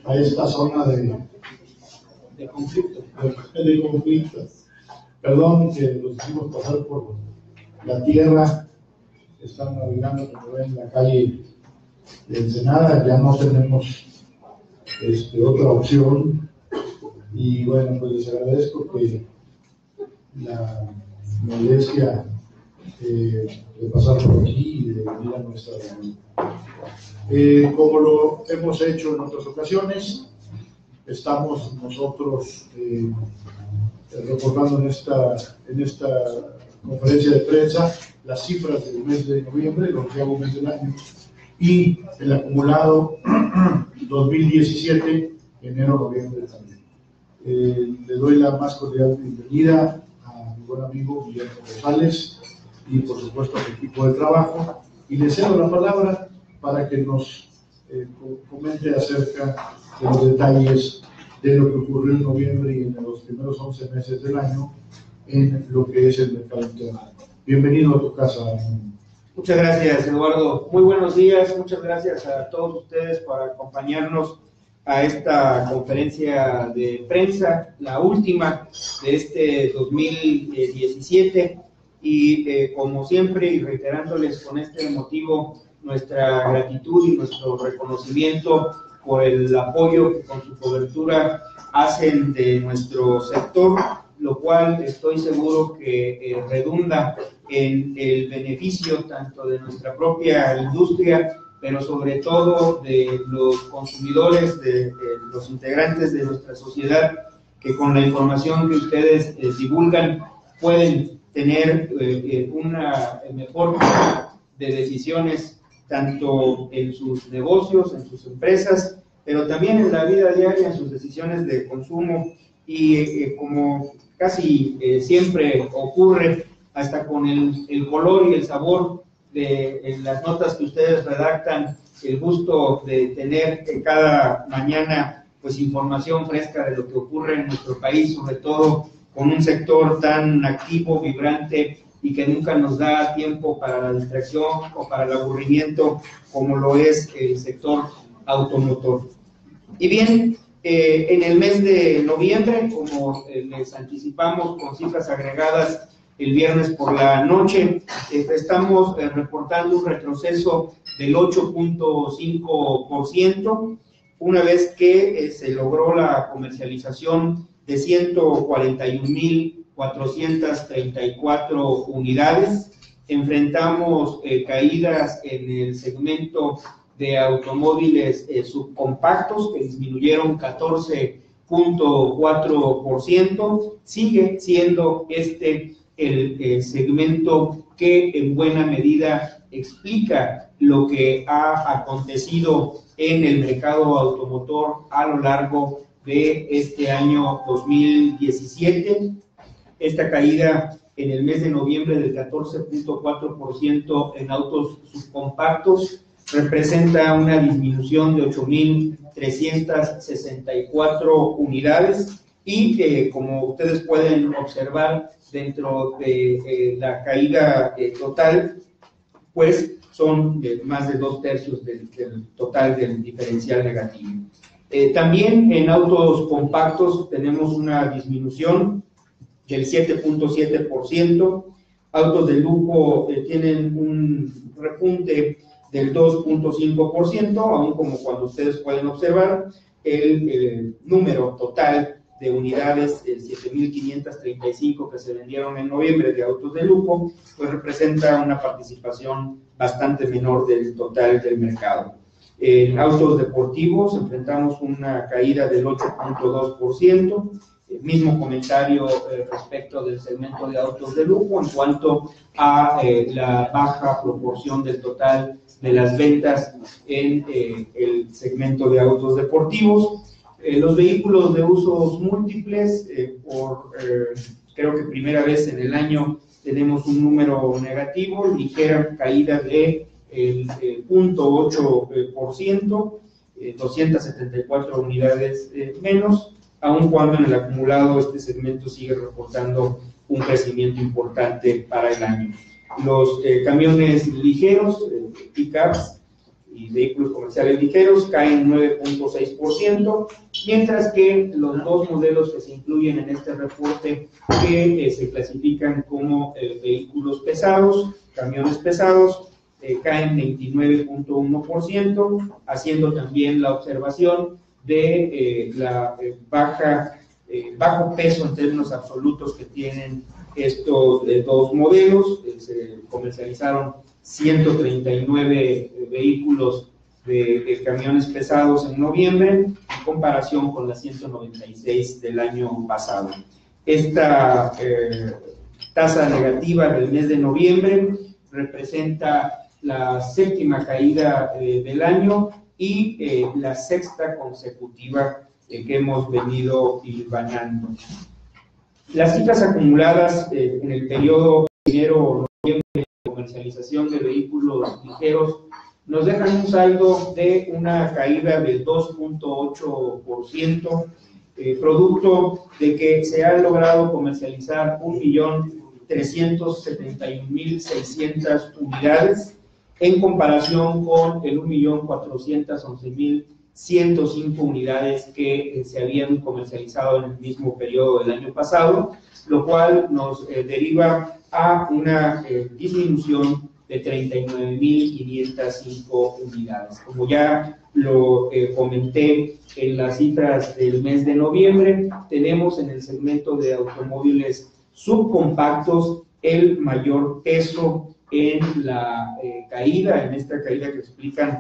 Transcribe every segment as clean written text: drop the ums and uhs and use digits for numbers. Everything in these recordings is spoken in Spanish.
a esta zona de conflicto. Perdón que los hicimos pasar por la tierra. Están navegando, como ven, en la calle de Ensenada. Ya no tenemos otra opción. Y bueno, pues les agradezco que la molestia de pasar por aquí y de venir a nuestra reunión. Como lo hemos hecho en otras ocasiones, estamos nosotros reportando en esta conferencia de prensa las cifras del mes de noviembre, el 11º mes del año, y el acumulado 2017, enero-noviembre también. Le doy la más cordial bienvenida a mi buen amigo Guillermo González y por supuesto a su equipo de trabajo, y le cedo la palabra para que nos comente acerca de los detalles de lo que ocurrió en noviembre y en los primeros 11 meses del año en lo que es el mercado interno. Bienvenido a tu casa. Muchas gracias, Eduardo. Muy buenos días. Muchas gracias a todos ustedes por acompañarnos a esta conferencia de prensa, la última de este 2017. Y como siempre, y reiterándoles con este motivo nuestra gratitud y nuestro reconocimiento por el apoyo que con su cobertura hacen de nuestro sector, lo cual estoy seguro que redunda en el beneficio tanto de nuestra propia industria, pero sobre todo de los consumidores, de los integrantes de nuestra sociedad, que con la información que ustedes divulgan pueden tener una mejor toma de decisiones tanto en sus negocios, en sus empresas, pero también en la vida diaria, en sus decisiones de consumo y como casi siempre ocurre, hasta con el color y el sabor de las notas que ustedes redactan, el gusto de tener cada mañana pues información fresca de lo que ocurre en nuestro país, sobre todo con un sector tan activo, vibrante y que nunca nos da tiempo para la distracción o para el aburrimiento como lo es el sector automotor. Y bien, en el mes de noviembre, como les anticipamos con cifras agregadas el viernes por la noche, estamos reportando un retroceso del 8.5%, una vez que se logró la comercialización de 141.434 unidades. Enfrentamos caídas en el segmento de automóviles subcompactos, que disminuyeron 14.4%. Sigue siendo el segmento que en buena medida explica lo que ha acontecido en el mercado automotor a lo largo de este año 2017. Esta caída en el mes de noviembre del 14.4% en autos subcompactos representa una disminución de 8.364 unidades y como ustedes pueden observar dentro de la caída total, pues son más de 2/3 del total del diferencial negativo. También en autos compactos tenemos una disminución del 7.7%, autos de lujo tienen un repunte del 2.5%, aún como cuando ustedes pueden observar, el número total de unidades, 7.535 que se vendieron en noviembre de autos de lujo, pues representa una participación bastante menor del total del mercado. En autos deportivos enfrentamos una caída del 8.2%, el mismo comentario respecto del segmento de autos de lujo en cuanto a la baja proporción del total de las ventas en el segmento de autos deportivos. Los vehículos de usos múltiples, creo que primera vez en el año tenemos un número negativo, ligera caída de el 0.8%, 274 unidades menos, aun cuando en el acumulado este segmento sigue reportando un crecimiento importante para el año. Los camiones ligeros, pickups, y vehículos comerciales ligeros caen 9.6%, mientras que los dos modelos que se incluyen en este reporte que se clasifican como vehículos pesados, camiones pesados, caen 29.1%, haciendo también la observación de bajo peso en términos absolutos que tienen estos dos modelos. Se comercializaron 139 vehículos de camiones pesados en noviembre, en comparación con las 196 del año pasado. Esta tasa negativa del mes de noviembre representa la séptima caída del año y la sexta consecutiva que hemos venido hilvanando. Las cifras acumuladas en el periodo enero-noviembre de comercialización de vehículos ligeros nos dejan un saldo de una caída del 2.8%, producto de que se han logrado comercializar 1.371.600 unidades, en comparación con el 1.411.105 unidades que se habían comercializado en el mismo periodo del año pasado, lo cual nos deriva a una disminución de 39.505 unidades. Como ya lo comenté en las cifras del mes de noviembre, tenemos en el segmento de automóviles subcompactos el mayor peso en la caída, en esta caída que explican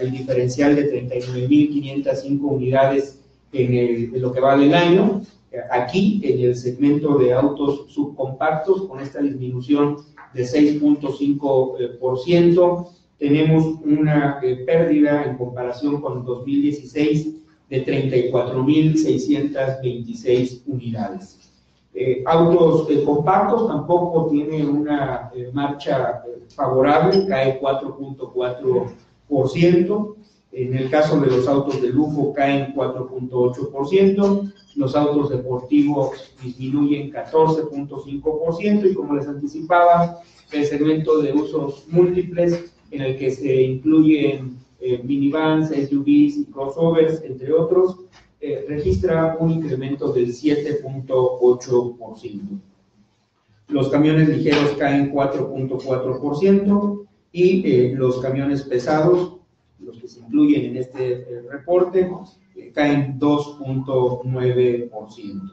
el diferencial de 39.505 unidades en lo que va del año. Aquí, en el segmento de autos subcompactos, con esta disminución de 6.5%, tenemos una pérdida en comparación con 2016 de 34.626 unidades. Autos compactos tampoco tienen una marcha favorable, cae 4.4%. En el caso de los autos de lujo caen 4.8%, los autos deportivos disminuyen 14.5%, y como les anticipaba, el segmento de usos múltiples, en el que se incluyen minivans, SUVs y crossovers, entre otros, registra un incremento del 7.8%. Los camiones ligeros caen 4.4% y los camiones pesados, los que se incluyen en este reporte, caen 2.9%.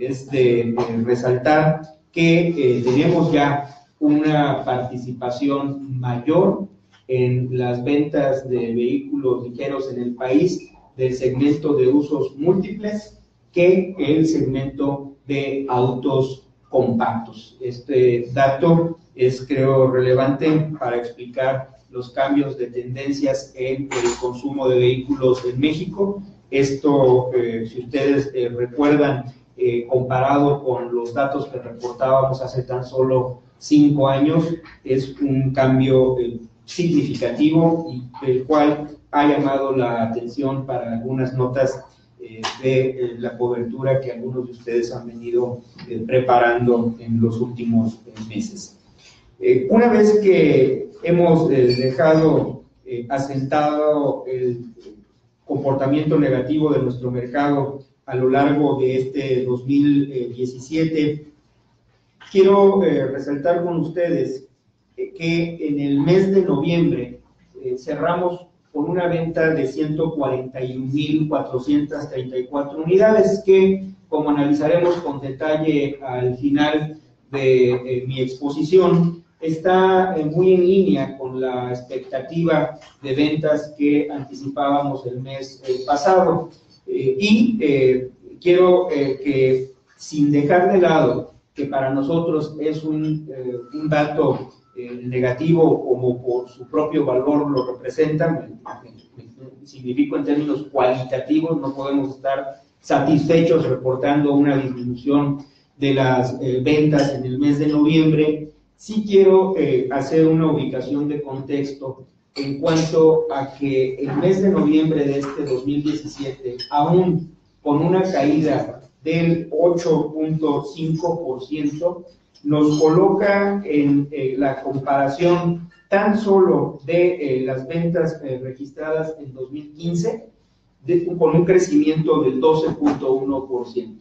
Es de resaltar que tenemos ya una participación mayor en las ventas de vehículos ligeros en el país del segmento de usos múltiples que el segmento de autos compactos. Este dato es, creo, relevante para explicar los cambios de tendencias en el consumo de vehículos en México. Esto, si ustedes recuerdan, comparado con los datos que reportábamos hace tan solo 5 años, es un cambio significativo, y el cual ha llamado la atención para algunas notas de la cobertura que algunos de ustedes han venido preparando en los últimos meses. Una vez que hemos dejado asentado el comportamiento negativo de nuestro mercado a lo largo de este 2017, quiero resaltar con ustedes que en el mes de noviembre cerramos con una venta de 141.434 unidades, que, como analizaremos con detalle al final de mi exposición, está muy en línea con la expectativa de ventas que anticipábamos el mes pasado. Quiero que, sin dejar de lado que para nosotros es un dato negativo, como por su propio valor lo representan, significa en términos cualitativos, no podemos estar satisfechos reportando una disminución de las ventas en el mes de noviembre. Sí quiero hacer una ubicación de contexto en cuanto a que el mes de noviembre de este 2017, aún con una caída del 8.5%, nos coloca en la comparación tan solo de las ventas registradas en 2015, con un crecimiento del 12.1%.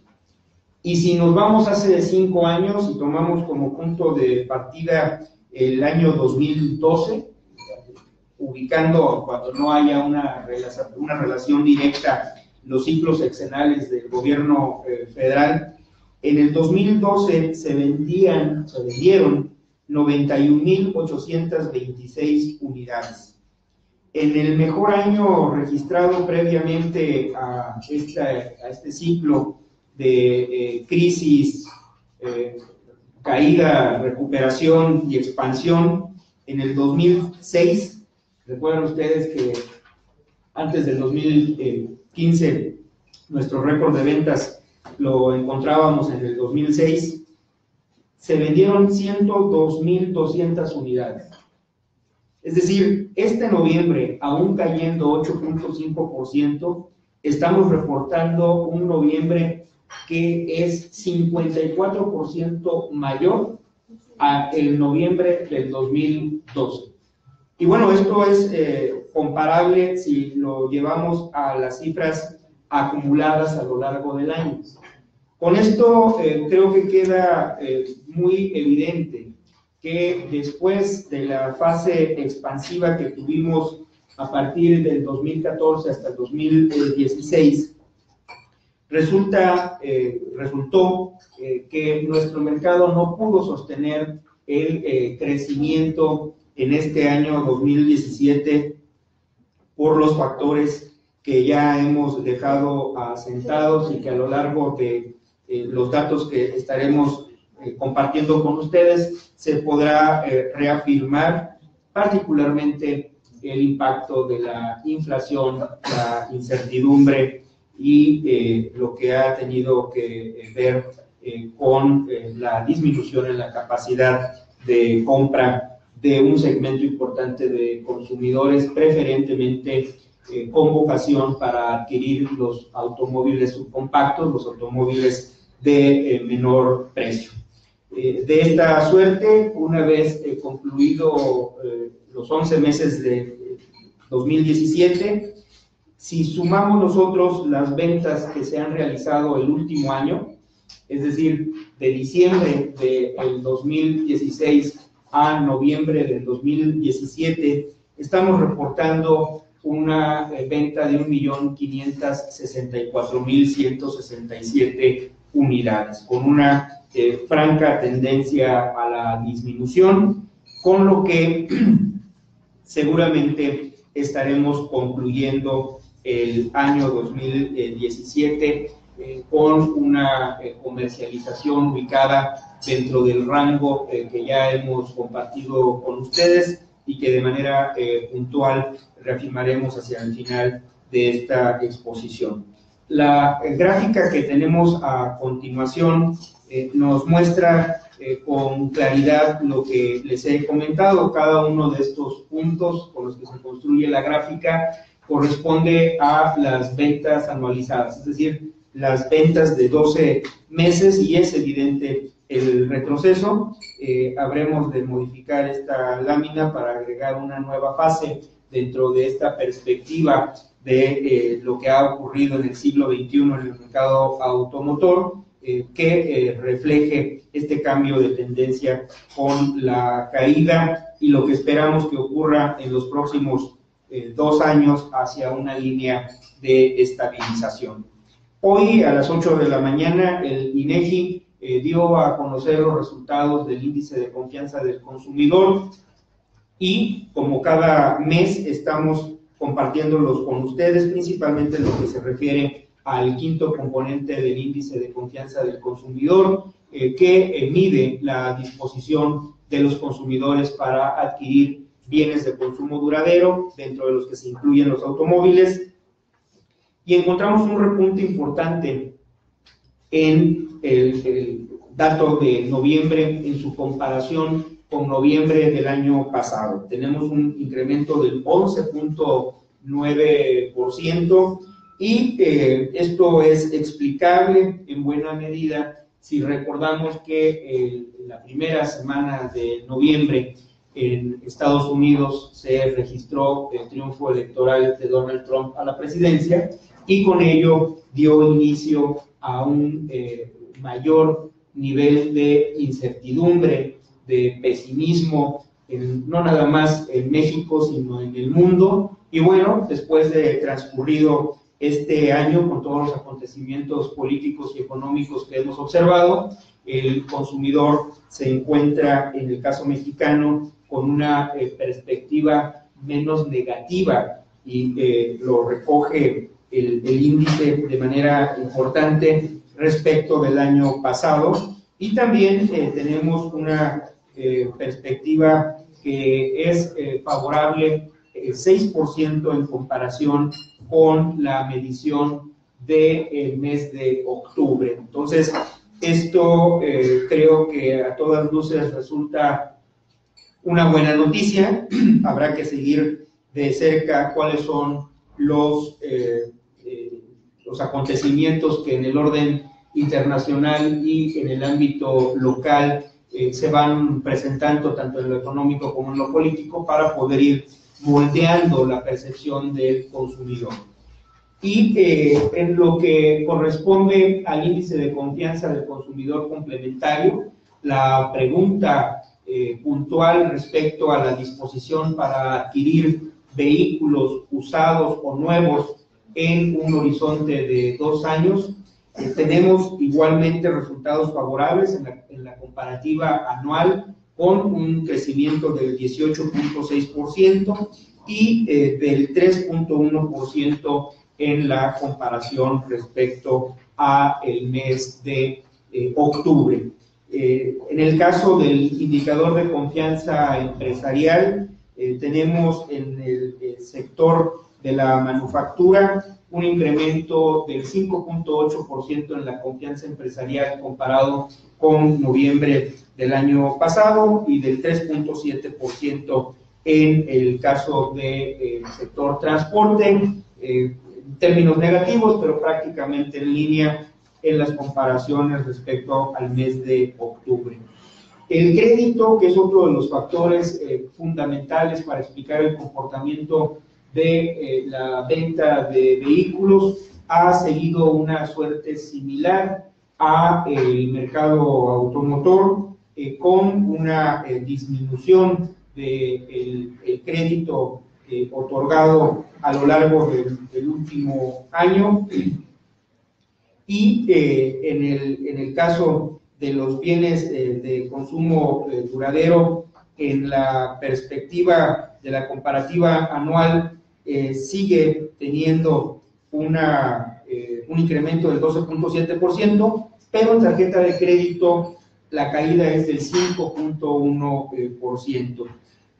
Y si nos vamos hace 5 años y tomamos como punto de partida el año 2012, ubicando cuando no haya una relación directa los ciclos sexenales del gobierno federal, en el 2012 se vendieron 91.826 unidades. En el mejor año registrado previamente a este ciclo de crisis, caída, recuperación y expansión, en el 2006, recuerdan ustedes que antes del 2015 nuestro récord de ventas lo encontrábamos en el 2006, se vendieron 102.200 unidades. Es decir, este noviembre, aún cayendo 8.5%, estamos reportando un noviembre que es 54% mayor a el noviembre del 2012. Y bueno, esto es comparable si lo llevamos a las cifras acumuladas a lo largo del año. Con esto creo que queda muy evidente que después de la fase expansiva que tuvimos a partir del 2014 hasta el 2016, resultó que nuestro mercado no pudo sostener el crecimiento en este año 2017 por los factores que ya hemos dejado asentados y que a lo largo de los datos que estaremos compartiendo con ustedes se podrá reafirmar, particularmente el impacto de la inflación, la incertidumbre y lo que ha tenido que ver con la disminución en la capacidad de compra de un segmento importante de consumidores, preferentemente con vocación para adquirir los automóviles subcompactos, los automóviles de menor precio. De esta suerte, una vez concluido los 11 meses de 2017, si sumamos nosotros las ventas que se han realizado el último año, es decir, de diciembre del 2016 a noviembre del 2017, estamos reportando una venta de 1.564.167 unidades, con una franca tendencia a la disminución, con lo que seguramente estaremos concluyendo el año 2017 con una comercialización ubicada dentro del rango que ya hemos compartido con ustedes y que de manera puntual reafirmaremos hacia el final de esta exposición. La gráfica que tenemos a continuación nos muestra con claridad lo que les he comentado. Cada uno de estos puntos con los que se construye la gráfica corresponde a las ventas anualizadas, es decir, las ventas de 12 meses, y es evidente el retroceso. Habremos de modificar esta lámina para agregar una nueva fase dentro de esta perspectiva de lo que ha ocurrido en el siglo XXI en el mercado automotor, que refleje este cambio de tendencia con la caída y lo que esperamos que ocurra en los próximos 2 años hacia una línea de estabilización. Hoy a las 8 de la mañana el INEGI dio a conocer los resultados del índice de confianza del consumidor y como cada mes estamos compartiéndolos con ustedes, principalmente en lo que se refiere al quinto componente del índice de confianza del consumidor, que mide la disposición de los consumidores para adquirir bienes de consumo duradero, dentro de los que se incluyen los automóviles, y encontramos un repunte importante en el dato de noviembre en su comparación con noviembre del año pasado. Tenemos un incremento del 11.9%, y esto es explicable en buena medida si recordamos que la primera semana de noviembre en Estados Unidos se registró el triunfo electoral de Donald Trump a la presidencia y con ello dio inicio a un mayor nivel de incertidumbre, de pesimismo, no nada más en México, sino en el mundo. Y bueno, después de transcurrido este año, con todos los acontecimientos políticos y económicos que hemos observado, el consumidor se encuentra, en el caso mexicano, con una perspectiva menos negativa y lo recoge el índice de manera importante respecto del año pasado. Y también tenemos una perspectiva que es favorable 6% en comparación con la medición del mes de octubre. Entonces, esto creo que a todas luces resulta una buena noticia. Habrá que seguir de cerca cuáles son los acontecimientos que en el orden internacional y en el ámbito local se van presentando tanto en lo económico como en lo político para poder ir moldeando la percepción del consumidor. Y en lo que corresponde al índice de confianza del consumidor complementario, la pregunta puntual respecto a la disposición para adquirir vehículos usados o nuevos en un horizonte de 2 años, tenemos igualmente resultados favorables en la comparativa anual, con un crecimiento del 18.6% y del 3.1% en la comparación respecto a el mes de octubre. En el caso del indicador de confianza empresarial, tenemos en el sector de la manufactura un incremento del 5.8% en la confianza empresarial comparado con noviembre del año pasado y del 3.7% en el caso del sector transporte, en términos negativos, pero prácticamente en línea en las comparaciones respecto al mes de octubre. El crédito, que es otro de los factores fundamentales para explicar el comportamiento de la venta de vehículos, ha seguido una suerte similar a el mercado automotor, con una disminución del crédito otorgado a lo largo del último año. Y en el caso de los bienes de consumo duradero, en la perspectiva de la comparativa anual, sigue teniendo un incremento del 12.7%, pero en tarjeta de crédito la caída es del 5.1%.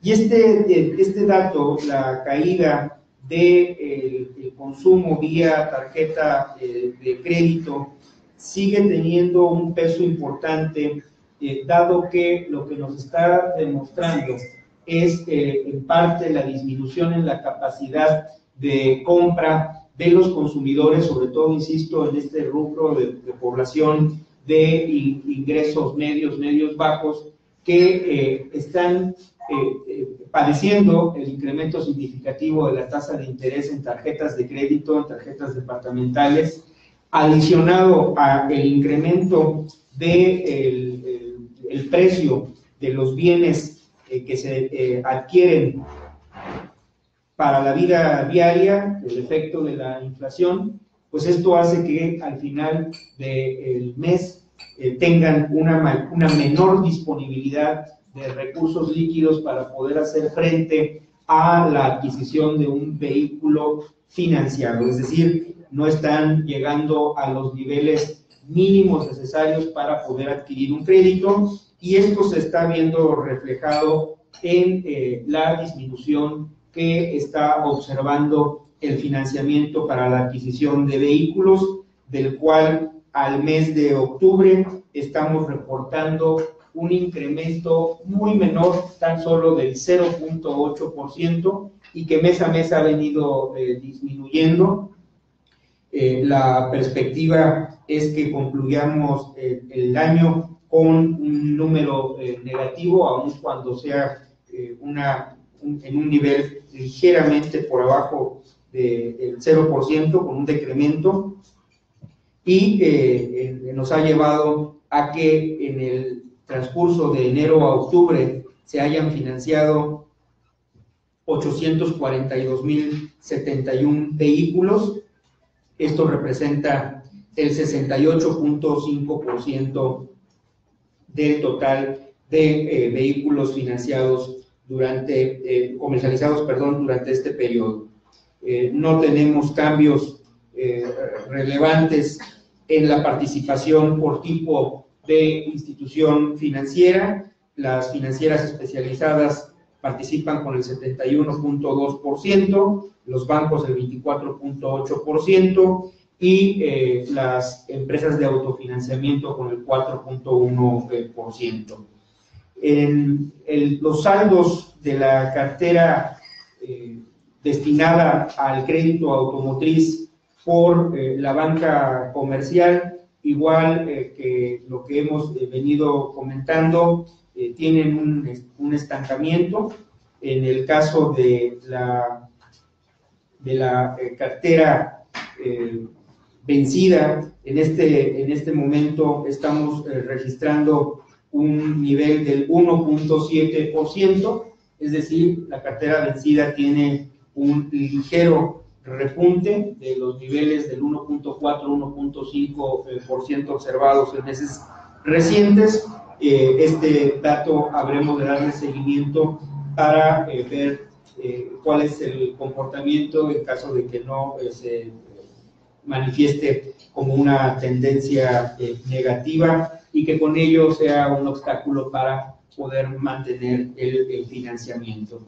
Y este dato, la caída del consumo vía tarjeta de crédito, sigue teniendo un peso importante, dado que lo que nos está demostrando es en parte la disminución en la capacidad de compra de los consumidores, sobre todo, insisto, en este rubro de población de ingresos medios bajos, que están padeciendo el incremento significativo de la tasa de interés en tarjetas de crédito, en tarjetas departamentales, adicionado al incremento del precio de los bienes que se adquieren para la vida diaria, el efecto de la inflación. Pues esto hace que al final del mes tengan una menor disponibilidad de recursos líquidos para poder hacer frente a la adquisición de un vehículo financiado, es decir, no están llegando a los niveles mínimos necesarios para poder adquirir un crédito, y esto se está viendo reflejado en la disminución que está observando el financiamiento para la adquisición de vehículos, del cual al mes de octubre estamos reportando un incremento muy menor, tan solo del 0.8%, y que mes a mes ha venido disminuyendo. La perspectiva es que concluyamos el año con un número negativo, aun cuando sea en un nivel ligeramente por abajo del 0%, con un decremento, y nos ha llevado a que en el transcurso de enero a octubre se hayan financiado 842,071 vehículos. Esto representa el 68.5% del total de vehículos financiados comercializados durante este periodo. No tenemos cambios relevantes en la participación por tipo de institución financiera. Las financieras especializadas participan con el 71.2%, los bancos el 24.8% y las empresas de autofinanciamiento con el 4.1%. Los saldos de la cartera destinada al crédito automotriz por la banca comercial, igual que lo que hemos venido comentando, tienen un estancamiento. En el caso de la cartera vencida, en este momento estamos registrando un nivel del 1.7%, es decir, la cartera vencida tiene un ligero repunte de los niveles del 1.4, 1.5% observados en meses recientes. Este dato habremos de darle seguimiento para ver cuál es el comportamiento en caso de que no se manifieste como una tendencia negativa y que con ello sea un obstáculo para poder mantener el financiamiento.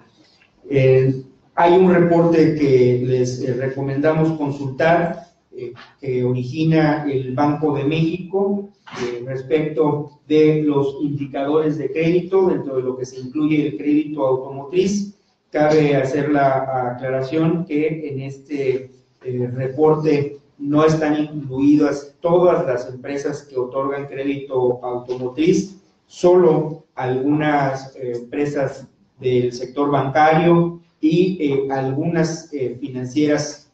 Hay un reporte que les recomendamos consultar, que origina el Banco de México respecto de los indicadores de crédito, dentro de lo que se incluye el crédito automotriz. Cabe hacer la aclaración que en este reporte no están incluidas todas las empresas que otorgan crédito automotriz, solo algunas empresas del sector bancario y algunas financieras,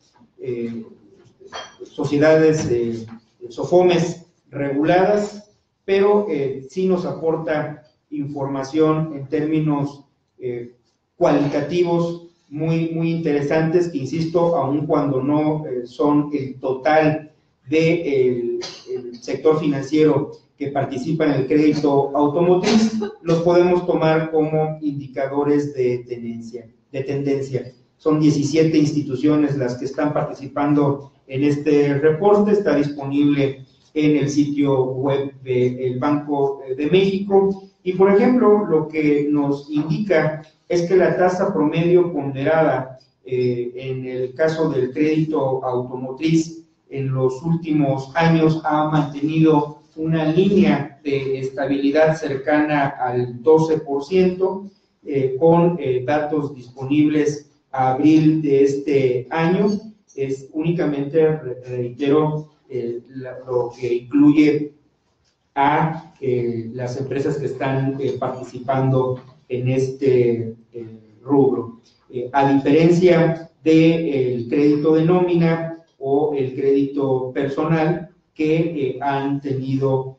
sociedades, SOFOMES reguladas, pero sí nos aporta información en términos cualitativos muy interesantes, que insisto, aun cuando no son el total del sector financiero que participa en el crédito automotriz, los podemos tomar como indicadores de tendencia. Son 17 instituciones las que están participando en este reporte. Está disponible en el sitio web del Banco de México. Y, por ejemplo, lo que nos indica es que la tasa promedio ponderada en el caso del crédito automotriz en los últimos años ha mantenido una línea de estabilidad cercana al 12%, con datos disponibles a abril de este año. Es únicamente, reitero, lo que incluye a las empresas que están participando en este rubro. A diferencia del crédito de nómina o el crédito personal, que han tenido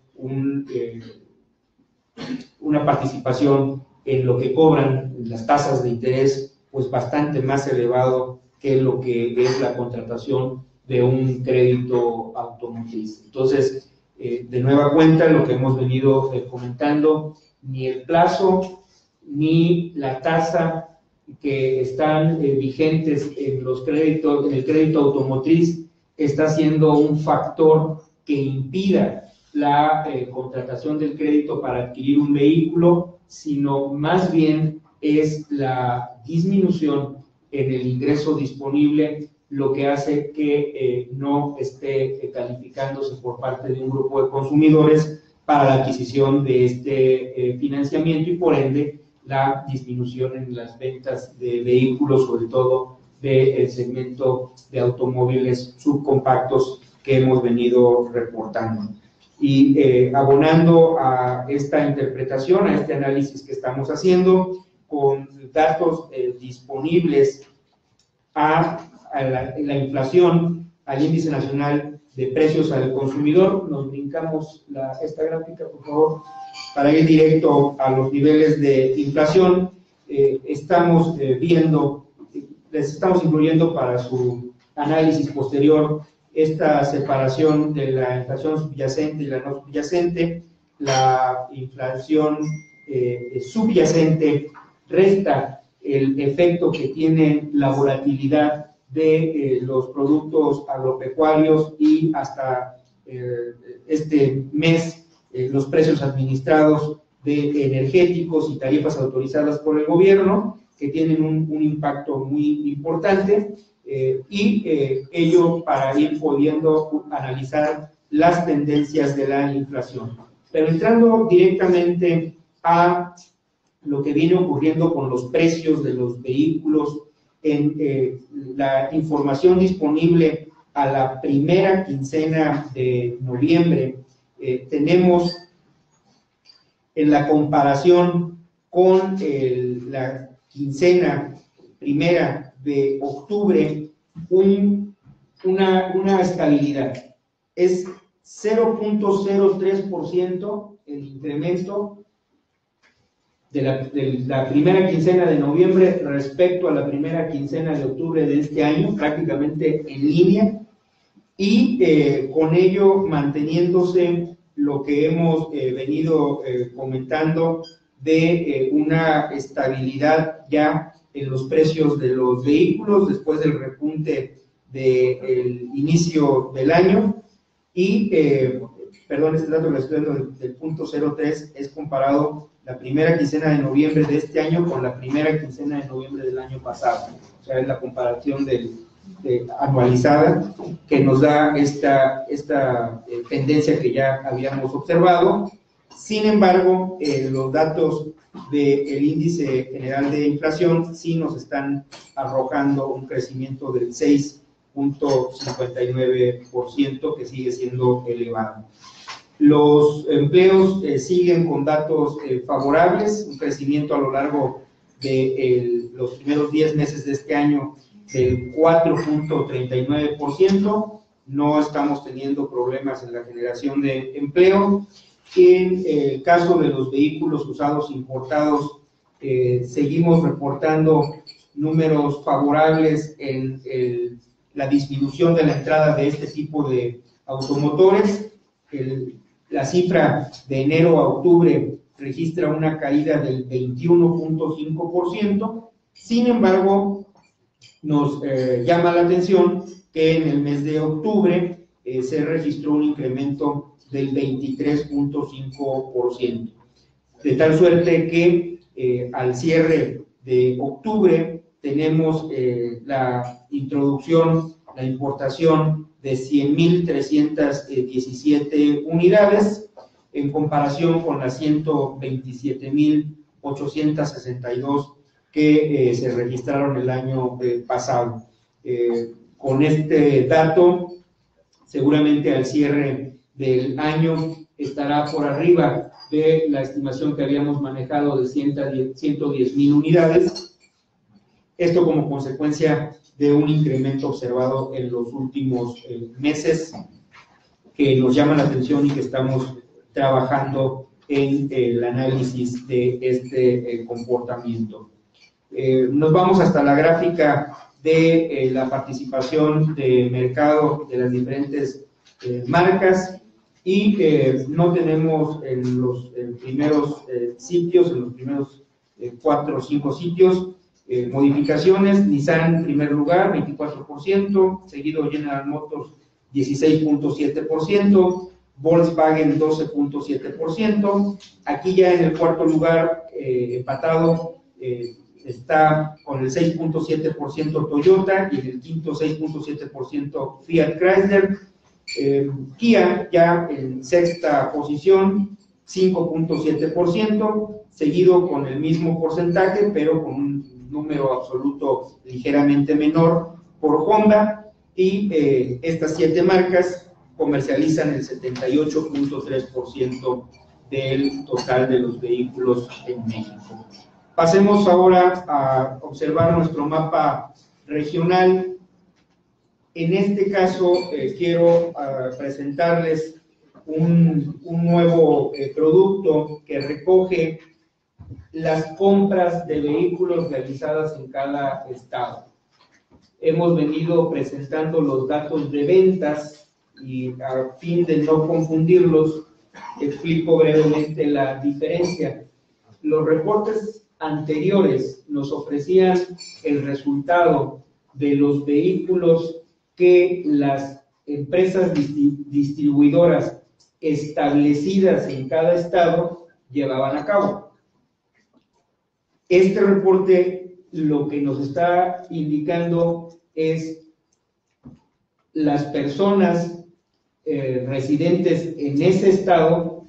una participación en lo que cobran las tasas de interés, pues bastante más elevado que lo que es la contratación de un crédito automotriz. Entonces, de nueva cuenta, lo que hemos venido comentando, ni el plazo ni la tasa que están vigentes en los créditos, en el crédito automotriz, está siendo un factor que impida la contratación del crédito para adquirir un vehículo, sino más bien es la disminución en el ingreso disponible lo que hace que no esté calificándose por parte de un grupo de consumidores para la adquisición de este financiamiento, y por ende la disminución en las ventas de vehículos, sobre todo del segmento de automóviles subcompactos que hemos venido reportando. Y abonando a esta interpretación, a este análisis que estamos haciendo, con datos disponibles a la inflación, al índice nacional de precios al consumidor. Nos brincamos esta gráfica, por favor, para ir directo a los niveles de inflación. Estamos viendo, les estamos incluyendo para su análisis posterior esta separación de la inflación subyacente y la no subyacente. La inflación subyacente resta el efecto que tiene la volatilidad de los productos agropecuarios y hasta este mes los precios administrados de energéticos y tarifas autorizadas por el gobierno, que tienen un impacto muy importante, ello para ir pudiendo analizar las tendencias de la inflación. Pero entrando directamente a lo que viene ocurriendo con los precios de los vehículos, en la información disponible a la primera quincena de noviembre, tenemos en la comparación con la quincena primera de octubre una estabilidad. Es 0.03% el incremento de la primera quincena de noviembre respecto a la primera quincena de octubre de este año, prácticamente en línea, y con ello manteniéndose lo que hemos venido comentando de una estabilidad ya en los precios de los vehículos después del repunte del inicio del año. Y, perdón, este dato que estoy dando del 0.03 es comparado la primera quincena de noviembre de este año con la primera quincena de noviembre del año pasado. O sea, es la comparación anualizada que nos da esta tendencia que ya habíamos observado. Sin embargo, los datos del índice general de inflación sí nos están arrojando un crecimiento del 6.59%, que sigue siendo elevado. Los empleos siguen con datos favorables, un crecimiento a lo largo de los primeros 10 meses de este año del 4.39%. No estamos teniendo problemas en la generación de empleo. En el caso de los vehículos usados importados, seguimos reportando números favorables en la disminución de la entrada de este tipo de automotores. La cifra de enero a octubre registra una caída del 21.5%. Sin embargo, nos llama la atención que en el mes de octubre se registró un incremento del 23.5%. De tal suerte que al cierre de octubre tenemos la importación de 100.317 unidades en comparación con las 127.862 que se registraron el año pasado. Con este dato, seguramente al cierre del año estará por arriba de la estimación que habíamos manejado de 110.000 unidades. Esto como consecuencia de un incremento observado en los últimos meses que nos llama la atención y que estamos trabajando en el análisis de este comportamiento. Nos vamos hasta la gráfica de la participación de mercado de las diferentes marcas y no tenemos en los primeros sitios, en los primeros 4 o 5 sitios, modificaciones. Nissan en primer lugar, 24%, seguido General Motors 16.7%, Volkswagen 12.7%. Aquí ya en el cuarto lugar, empatado, está con el 6.7% Toyota y en el quinto 6.7% Fiat Chrysler. Kia ya en sexta posición, 5.7%, seguido con el mismo porcentaje, pero con un número absoluto ligeramente menor por Honda, y estas 7 marcas comercializan el 78.3% del total de los vehículos en México. Pasemos ahora a observar nuestro mapa regional. En este caso, quiero presentarles un nuevo producto que recoge las compras de vehículos realizadas en cada estado. Hemos venido presentando los datos de ventas y a fin de no confundirlos, explico brevemente la diferencia. Los reportes anteriores nos ofrecían el resultado de los vehículos que las empresas distribuidoras establecidas en cada estado llevaban a cabo. Este reporte lo que nos está indicando es las personas residentes en ese estado,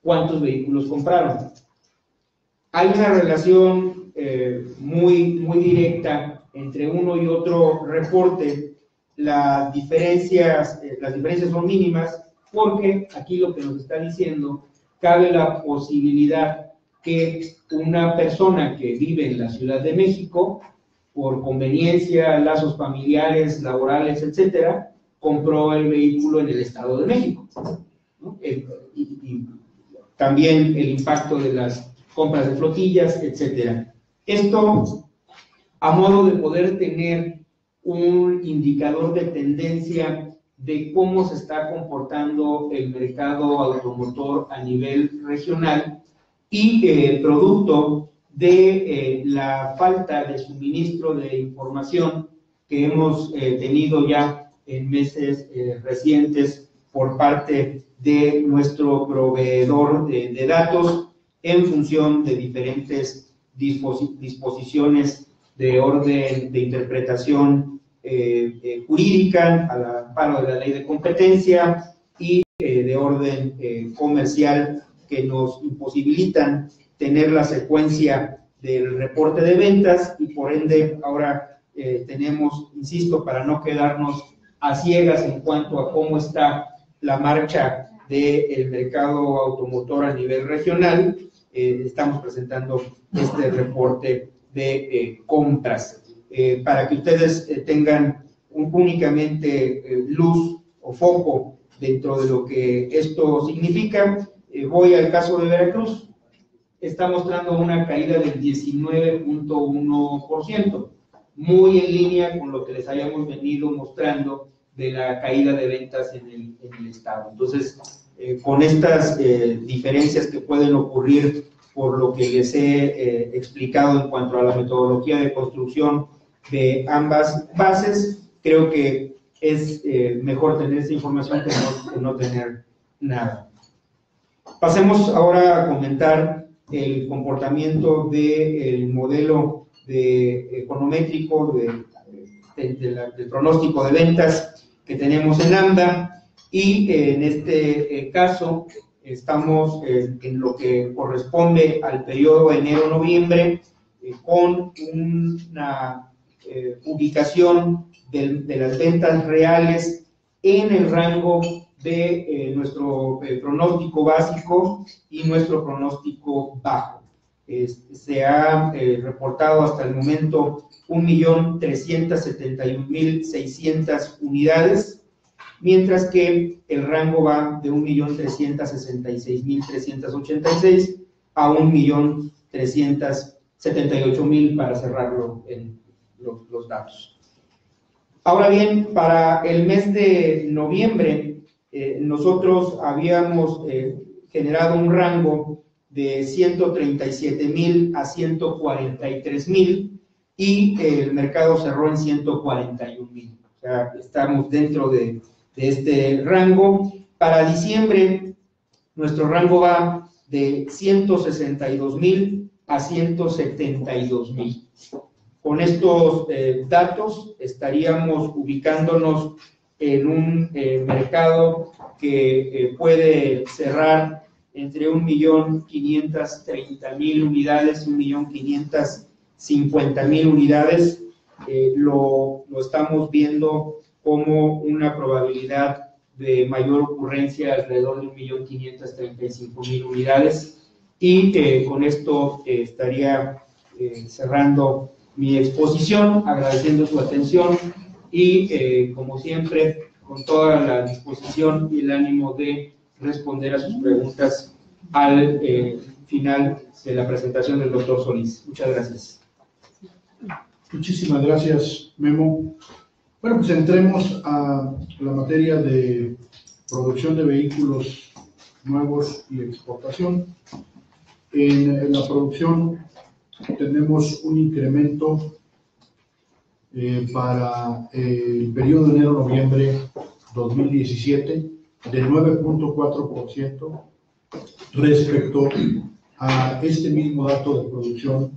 cuántos vehículos compraron. Hay una relación muy directa entre uno y otro reporte. Las diferencias son mínimas, porque aquí lo que nos está diciendo, cabe la posibilidad que una persona que vive en la Ciudad de México, por conveniencia, lazos familiares, laborales, etcétera, compró el vehículo en el Estado de México, ¿no? Y también el impacto de las compras de flotillas, etcétera. Esto a modo de poder tener un indicador de tendencia de cómo se está comportando el mercado automotor a nivel regional y producto de la falta de suministro de información que hemos tenido ya en meses recientes por parte de nuestro proveedor de datos en función de diferentes disposiciones de orden de interpretación jurídica al amparo de la ley de competencia y de orden comercial que nos imposibilitan tener la secuencia del reporte de ventas y por ende ahora tenemos, insisto, para no quedarnos a ciegas en cuanto a cómo está la marcha del mercado automotor a nivel regional, estamos presentando este reporte de compras. Para que ustedes tengan únicamente luz o foco dentro de lo que esto significa, voy al caso de Veracruz. Está mostrando una caída del 19.1%, muy en línea con lo que les hayamos venido mostrando de la caída de ventas en el estado. Entonces, con estas diferencias que pueden ocurrir por lo que les he explicado en cuanto a la metodología de construcción de ambas bases, creo que es mejor tener esa información que no tener nada. Pasemos ahora a comentar el comportamiento del modelo econométrico del pronóstico de ventas que tenemos en AMDA, y en este caso estamos en lo que corresponde al periodo enero-noviembre con una ubicación de las ventas reales en el rango de nuestro pronóstico básico y nuestro pronóstico bajo. Se ha reportado hasta el momento 1.371.600 unidades, mientras que el rango va de 1.366.386 a 1.378.000 para cerrarlo en los datos. Ahora bien, para el mes de noviembre, nosotros habíamos generado un rango de 137.000 a 143.000 y el mercado cerró en 141.000. O sea, estamos dentro de este rango. Para diciembre, nuestro rango va de 162.000 a 172.000. Con estos datos estaríamos ubicándonos en un mercado que puede cerrar entre 1.530.000 unidades y 1.550.000 unidades. Lo estamos viendo como una probabilidad de mayor ocurrencia alrededor de 1.535.000 unidades, y con esto estaría cerrando mi exposición, agradeciendo su atención y, como siempre, con toda la disposición y el ánimo de responder a sus preguntas al final de la presentación del doctor Solís. Muchas gracias. Muchísimas gracias, Memo. Bueno, pues entremos a la materia de producción de vehículos nuevos y exportación. En la producción tenemos un incremento para el periodo de enero-noviembre 2017 de 9.4% respecto a este mismo dato de producción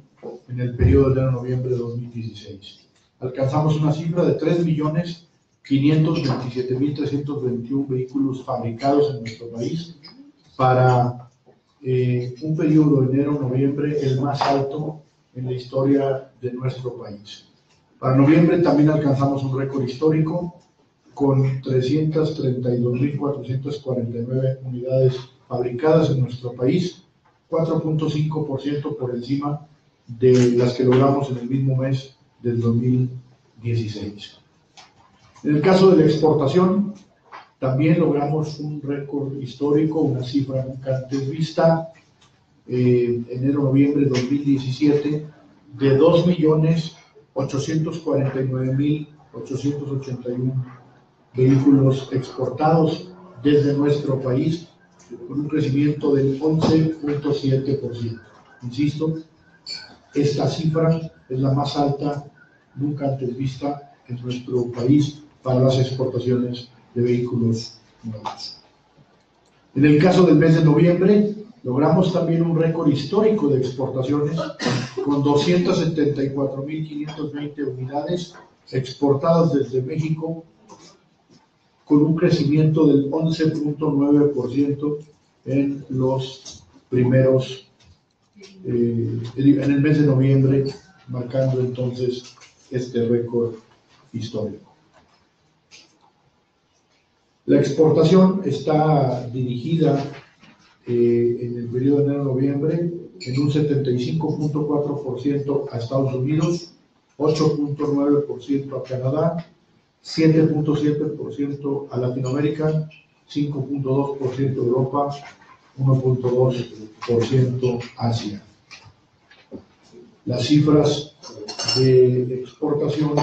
en el periodo de enero-noviembre de 2016. Alcanzamos una cifra de 3.527.321 vehículos fabricados en nuestro país para un periodo de enero-noviembre el más alto en la historia de nuestro país. Para noviembre también alcanzamos un récord histórico con 332.449 unidades fabricadas en nuestro país, 4.5% por encima de las que logramos en el mismo mes del 2016. En el caso de la exportación, también logramos un récord histórico, una cifra nunca antes vista, enero-noviembre de 2017, de 2.849.881 vehículos exportados desde nuestro país, con un crecimiento del 11.7%. Insisto, esta cifra es la más alta nunca antes vista en nuestro país para las exportaciones de vehículos nuevos. En el caso del mes de noviembre, logramos también un récord histórico de exportaciones con 274.520 unidades exportadas desde México, con un crecimiento del 11.9% en los primeros, en el mes de noviembre, marcando entonces este récord histórico. La exportación está dirigida en el periodo de enero-noviembre en un 75.4% a Estados Unidos, 8.9% a Canadá, 7.7% a Latinoamérica, 5.2% Europa, 1.2% Asia. Las cifras de exportación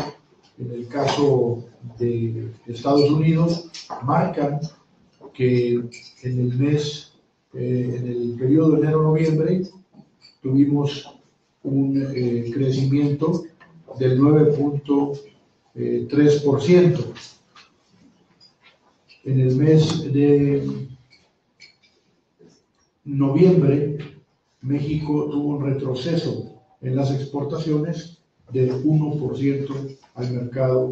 en el caso de Estados Unidos marcan que en el periodo de enero-noviembre tuvimos un crecimiento del 9.3%. En el mes de noviembre, México tuvo un retroceso en las exportaciones del 1% al mercado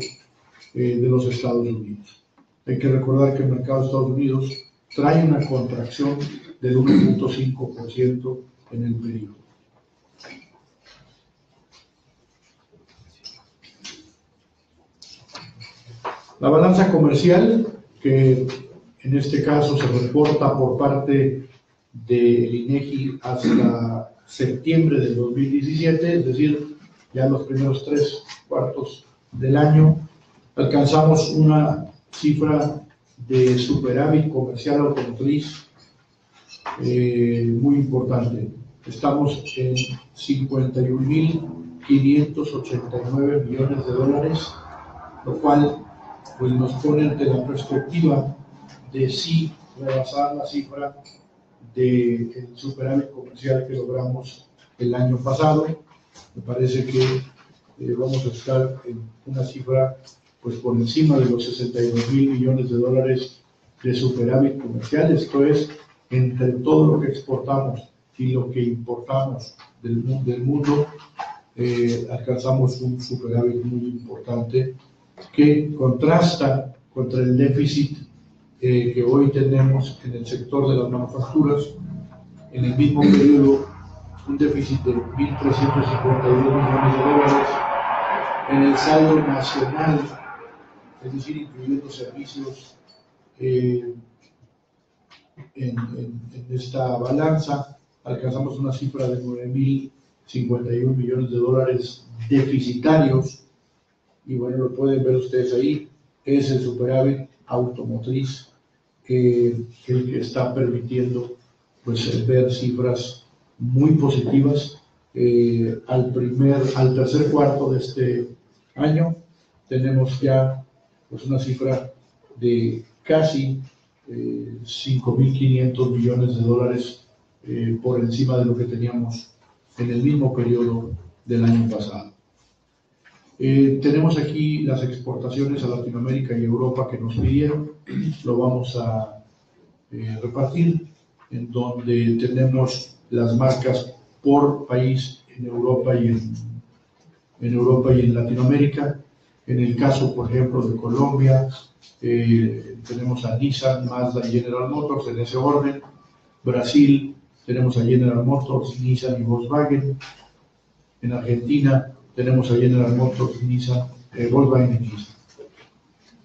de los Estados Unidos. Hay que recordar que el mercado de Estados Unidos trae una contracción del 1.5% en el periodo. La balanza comercial, que en este caso se reporta por parte del INEGI hasta septiembre del 2017, es decir, ya los primeros 3 cuartos del año, alcanzamos una cifra de superávit comercial automotriz muy importante. Estamos en 51.589 millones de dólares, lo cual pues, nos pone ante la perspectiva de sí rebasar la cifra del superávit comercial que logramos el año pasado. Me parece que vamos a estar en una cifra pues por encima de los 62.000 millones de dólares de superávit comercial. Esto es, entre todo lo que exportamos y lo que importamos del mundo, alcanzamos un superávit muy importante que contrasta contra el déficit que hoy tenemos en el sector de las manufacturas. En el mismo periodo, un déficit de 1.352 millones de dólares. En el saldo nacional, es decir, incluyendo servicios en esta balanza, alcanzamos una cifra de 51 millones de dólares deficitarios, y bueno, lo pueden ver ustedes ahí, es el superávit automotriz el que está permitiendo pues ver cifras muy positivas. Al tercer cuarto de este año tenemos ya pues una cifra de casi 5.500 millones de dólares por encima de lo que teníamos en el mismo periodo del año pasado. Tenemos aquí las exportaciones a Latinoamérica y Europa que nos pidieron, lo vamos a repartir, en donde tenemos las marcas por país en Europa y en Latinoamérica. En el caso, por ejemplo, de Colombia, tenemos a Nissan, Mazda y General Motors en ese orden. Brasil, tenemos a General Motors, Nissan y Volkswagen. En Argentina, tenemos a General Motors, Nissan, Volkswagen y Nissan.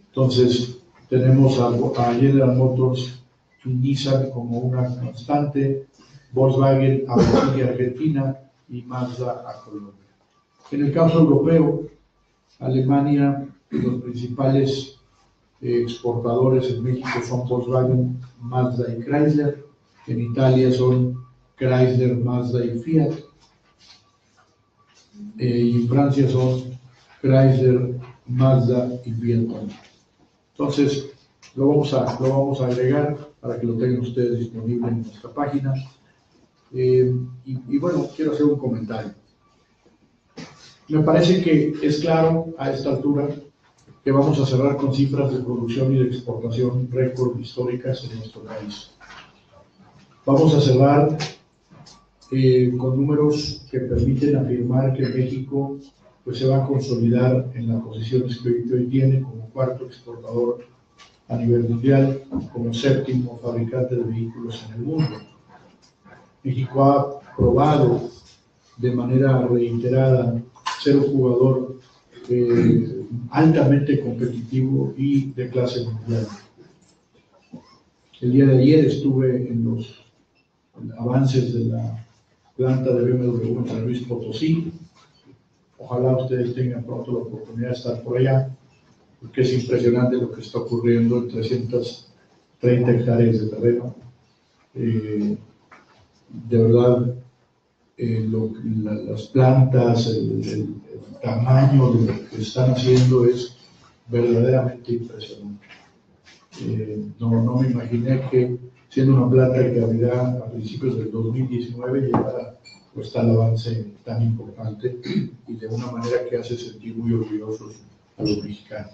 Entonces, tenemos a General Motors y Nissan como una constante, Volkswagen a Brasil y Argentina, y Mazda a Colombia. En el caso europeo, Alemania, los principales exportadores en México son Volkswagen, Mazda y Chrysler. En Italia son Chrysler, Mazda y Fiat. Y en Francia son Chrysler, Mazda y BMW. Entonces, lo vamos a agregar para que lo tengan ustedes disponible en nuestra página. Y bueno, quiero hacer un comentario. Me parece que es claro a esta altura que vamos a cerrar con cifras de producción y de exportación récord históricas en nuestro país. Vamos a cerrar con números que permiten afirmar que México pues, se va a consolidar en las posiciones que hoy tiene como cuarto exportador a nivel mundial, como séptimo fabricante de vehículos en el mundo. México ha probado de manera reiterada ser un jugador altamente competitivo y de clase mundial. El día de ayer estuve en los avances de la planta de BMW en San Luis Potosí. Ojalá ustedes tengan pronto la oportunidad de estar por allá, porque es impresionante lo que está ocurriendo en 330 hectáreas de terreno. De verdad, las plantas, el tamaño de lo que están haciendo es verdaderamente impresionante. No me imaginé que siendo una planta que abrirá a principios del 2019 llegara pues tal avance tan importante y de una manera que hace sentir muy orgullosos a los mexicanos.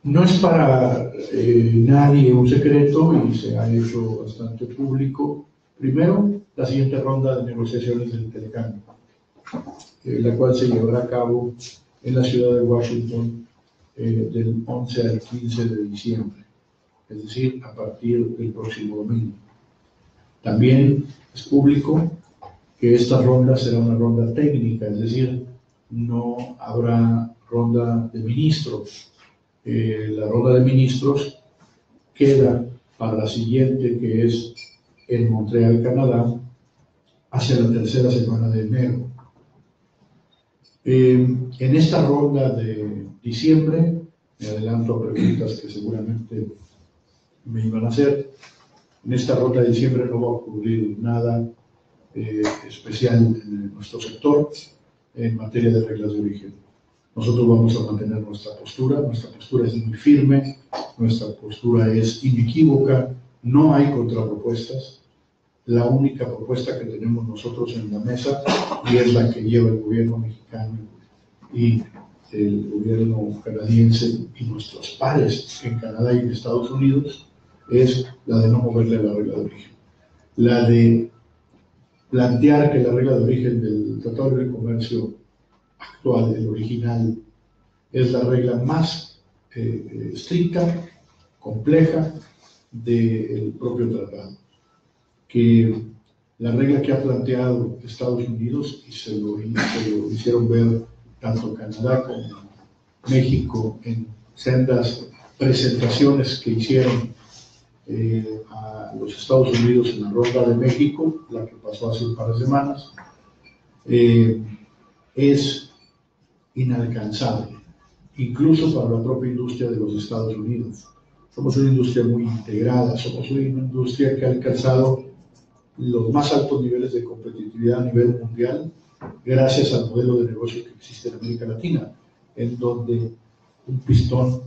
No es para nadie un secreto y se ha hecho bastante público. Primero, la siguiente ronda de negociaciones del intercambio, la cual se llevará a cabo en la ciudad de Washington del 11 al 15 de diciembre, es decir, a partir del próximo domingo. También es público que esta ronda será una ronda técnica, es decir, no habrá ronda de ministros. La ronda de ministros queda para la siguiente, que es en Montreal, Canadá, hacia la tercera semana de enero. En esta ronda de diciembre, me adelanto a preguntas que seguramente me iban a hacer, en esta ronda de diciembre no va a ocurrir nada especial en nuestro sector en materia de reglas de origen. Nosotros vamos a mantener nuestra postura es muy firme, nuestra postura es inequívoca, no hay contrapropuestas. La única propuesta que tenemos nosotros en la mesa, y es la que lleva el gobierno mexicano y el gobierno canadiense y nuestros pares en Canadá y en Estados Unidos, es la de no moverle la regla de origen. La de plantear que la regla de origen del Tratado de Comercio actual, el original, es la regla más estricta, compleja del propio tratado. Que la regla que ha planteado Estados Unidos, y se lo hicieron ver tanto Canadá como México en sendas presentaciones que hicieron a los Estados Unidos en la ronda de México, la que pasó hace un par de semanas, es inalcanzable, incluso para la propia industria de los Estados Unidos. Somos una industria muy integrada, somos una industria que ha alcanzado los más altos niveles de competitividad a nivel mundial gracias al modelo de negocio que existe en América Latina, en donde un pistón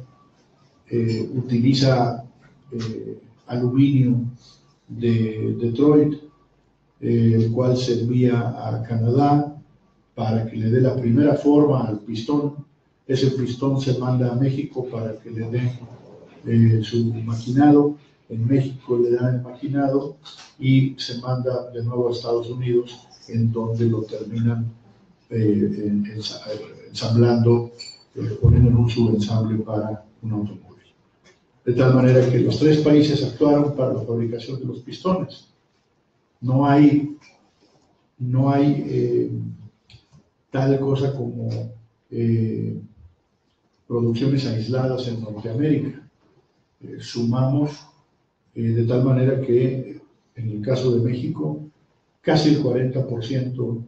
utiliza aluminio de Detroit, el cual se envía a Canadá para que le dé la primera forma al pistón. Ese pistón se manda a México para que le dé su maquinado. En México le dan el maquinado y se manda de nuevo a Estados Unidos, en donde lo terminan ensamblando, poniendo en un subensamble para un automóvil. De tal manera que los tres países actuaron para la fabricación de los pistones. No hay tal cosa como producciones aisladas en Norteamérica. Sumamos de tal manera que en el caso de México, casi el 40%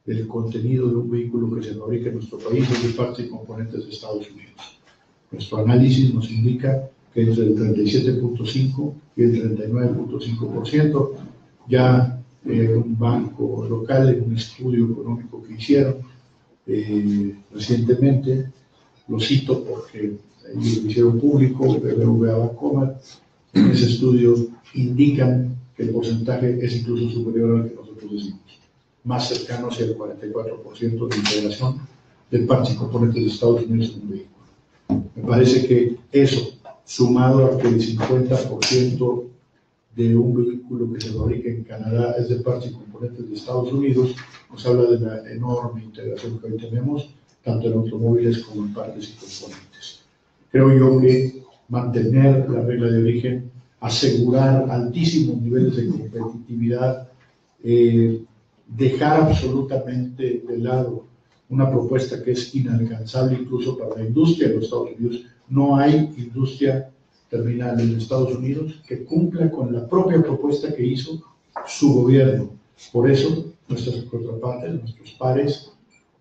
del contenido de un vehículo que se fabrica en nuestro país es de partes y componentes de Estados Unidos. Nuestro análisis nos indica que entre el 37.5 y el 39.5%, ya un banco local, en un estudio económico que hicieron recientemente, lo cito porque lo hicieron público, BBVA Bancomer, en ese estudio indican que el porcentaje es incluso superior al que nosotros decimos, más cercano hacia el 44% de integración de partes y componentes de Estados Unidos en un vehículo. Me parece que eso, sumado a que el 50% de un vehículo que se fabrica en Canadá es de partes y componentes de Estados Unidos, nos habla de la enorme integración que hoy tenemos, tanto en automóviles como en partes y componentes. Creo yo que mantener la regla de origen, asegurar altísimos niveles de competitividad, dejar absolutamente de lado una propuesta que es inalcanzable incluso para la industria de los Estados Unidos. No hay industria terminal en Estados Unidos que cumpla con la propia propuesta que hizo su gobierno. Por eso, nuestras contrapartes, nuestros pares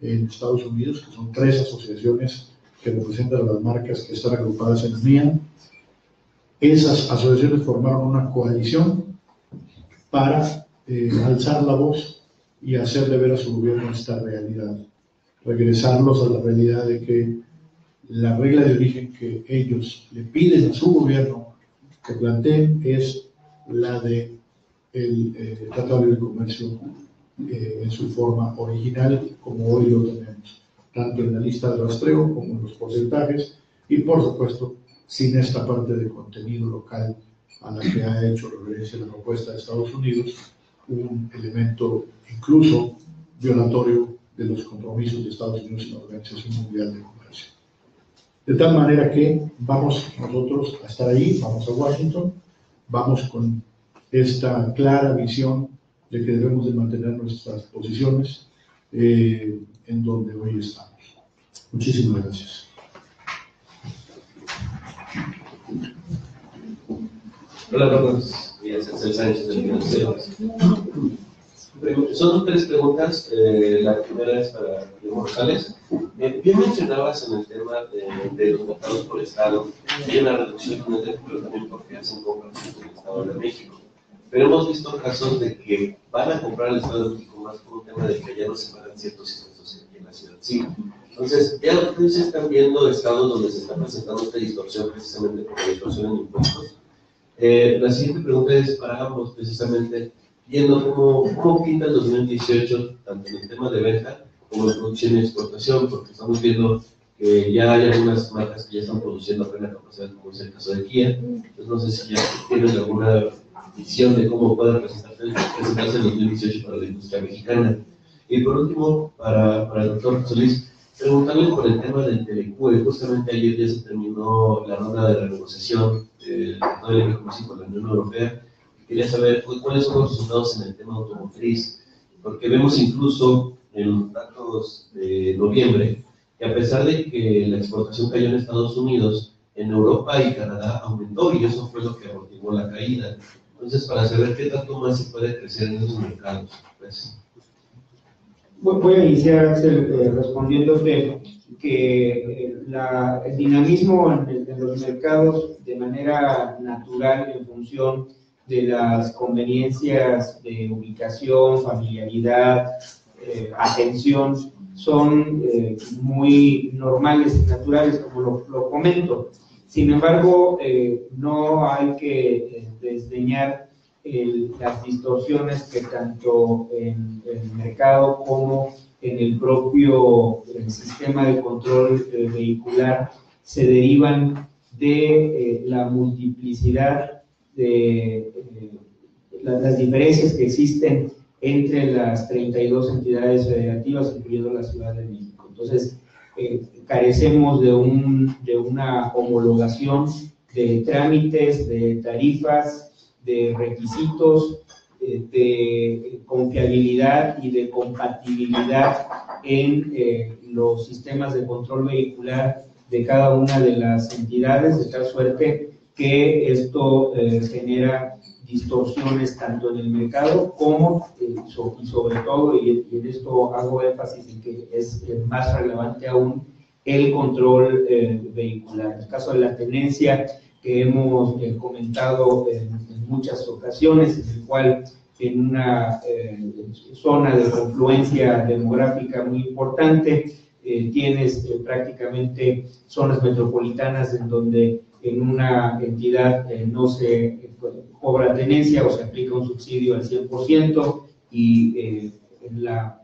en Estados Unidos, que son 3 asociaciones que representan a las marcas que están agrupadas en MIAN, esas asociaciones formaron una coalición para alzar la voz y hacerle ver a su gobierno esta realidad, regresarlos a la realidad de que la regla de origen que ellos le piden a su gobierno que planteen es la de el Tratado de Libre Comercio en su forma original, como hoy lo tenemos, tanto en la lista de rastreo como en los porcentajes, y por supuesto sin esta parte de contenido local a la que ha hecho referencia la propuesta de Estados Unidos, un elemento incluso violatorio de los compromisos de Estados Unidos en la Organización Mundial de Comercio. De tal manera que vamos nosotros a estar ahí, vamos a Washington, vamos con esta clara visión de que debemos de mantener nuestras posiciones en donde hoy estamos. Muchísimas gracias. Hola, buenos días, Axel Sánchez del Financiero. Son 3 preguntas. La primera es para Guillermo Rosales. Bien mencionabas en el tema de los mercados por estado, hay una reducción en el DF, pero también porque hacen compras en el Estado de México. Pero hemos visto casos de que van a comprar el Estado de México más por un tema de que ya no se pagan ciertos impuestos en la ciudad. Sí. Entonces, ya ustedes están viendo estados donde se está presentando esta distorsión precisamente por la distorsión en impuestos. La siguiente pregunta es para ambos, precisamente, viendo cómo pinta el 2018, tanto en el tema de venta como en producción y exportación, porque estamos viendo que ya hay algunas marcas que ya están produciendo a plena capacidad, como es el caso de Kia. Entonces, no sé si ya tienen alguna visión de cómo pueda presentarse el 2018 para la industria mexicana. Y por último, para el doctor José Luis, preguntarle por el tema del TLQ. Justamente ayer ya se terminó la ronda de renegociación del Tratado de Libre Comercio con la Unión Europea. Quería saber cuáles son los resultados en el tema automotriz, porque vemos incluso en los datos de noviembre que a pesar de que la exportación cayó en Estados Unidos, en Europa y Canadá aumentó y eso fue lo que amortiguó la caída. Entonces, para saber qué tanto más se puede crecer en esos mercados. Pues. Voy a iniciar, Axel, respondiéndote que el dinamismo en los mercados de manera natural en función de las conveniencias de ubicación, familiaridad, atención, son muy normales y naturales, como lo comento. Sin embargo, no hay que desdeñar las distorsiones que tanto en el mercado como en el propio sistema de control vehicular se derivan de la multiplicidad de las diferencias que existen entre las 32 entidades federativas, incluyendo la Ciudad de México. Entonces, carecemos de una homologación de trámites, de tarifas, de requisitos, de confiabilidad y de compatibilidad en los sistemas de control vehicular de cada una de las entidades, de tal suerte que esto genera distorsiones tanto en el mercado como, y sobre todo, y en esto hago énfasis en que es más relevante aún, el control vehicular. En el caso de la tenencia que hemos comentado en muchas ocasiones, en el cual en una zona de confluencia demográfica muy importante, tienes prácticamente zonas metropolitanas en donde en una entidad no se cobra tenencia o se aplica un subsidio al 100% y en la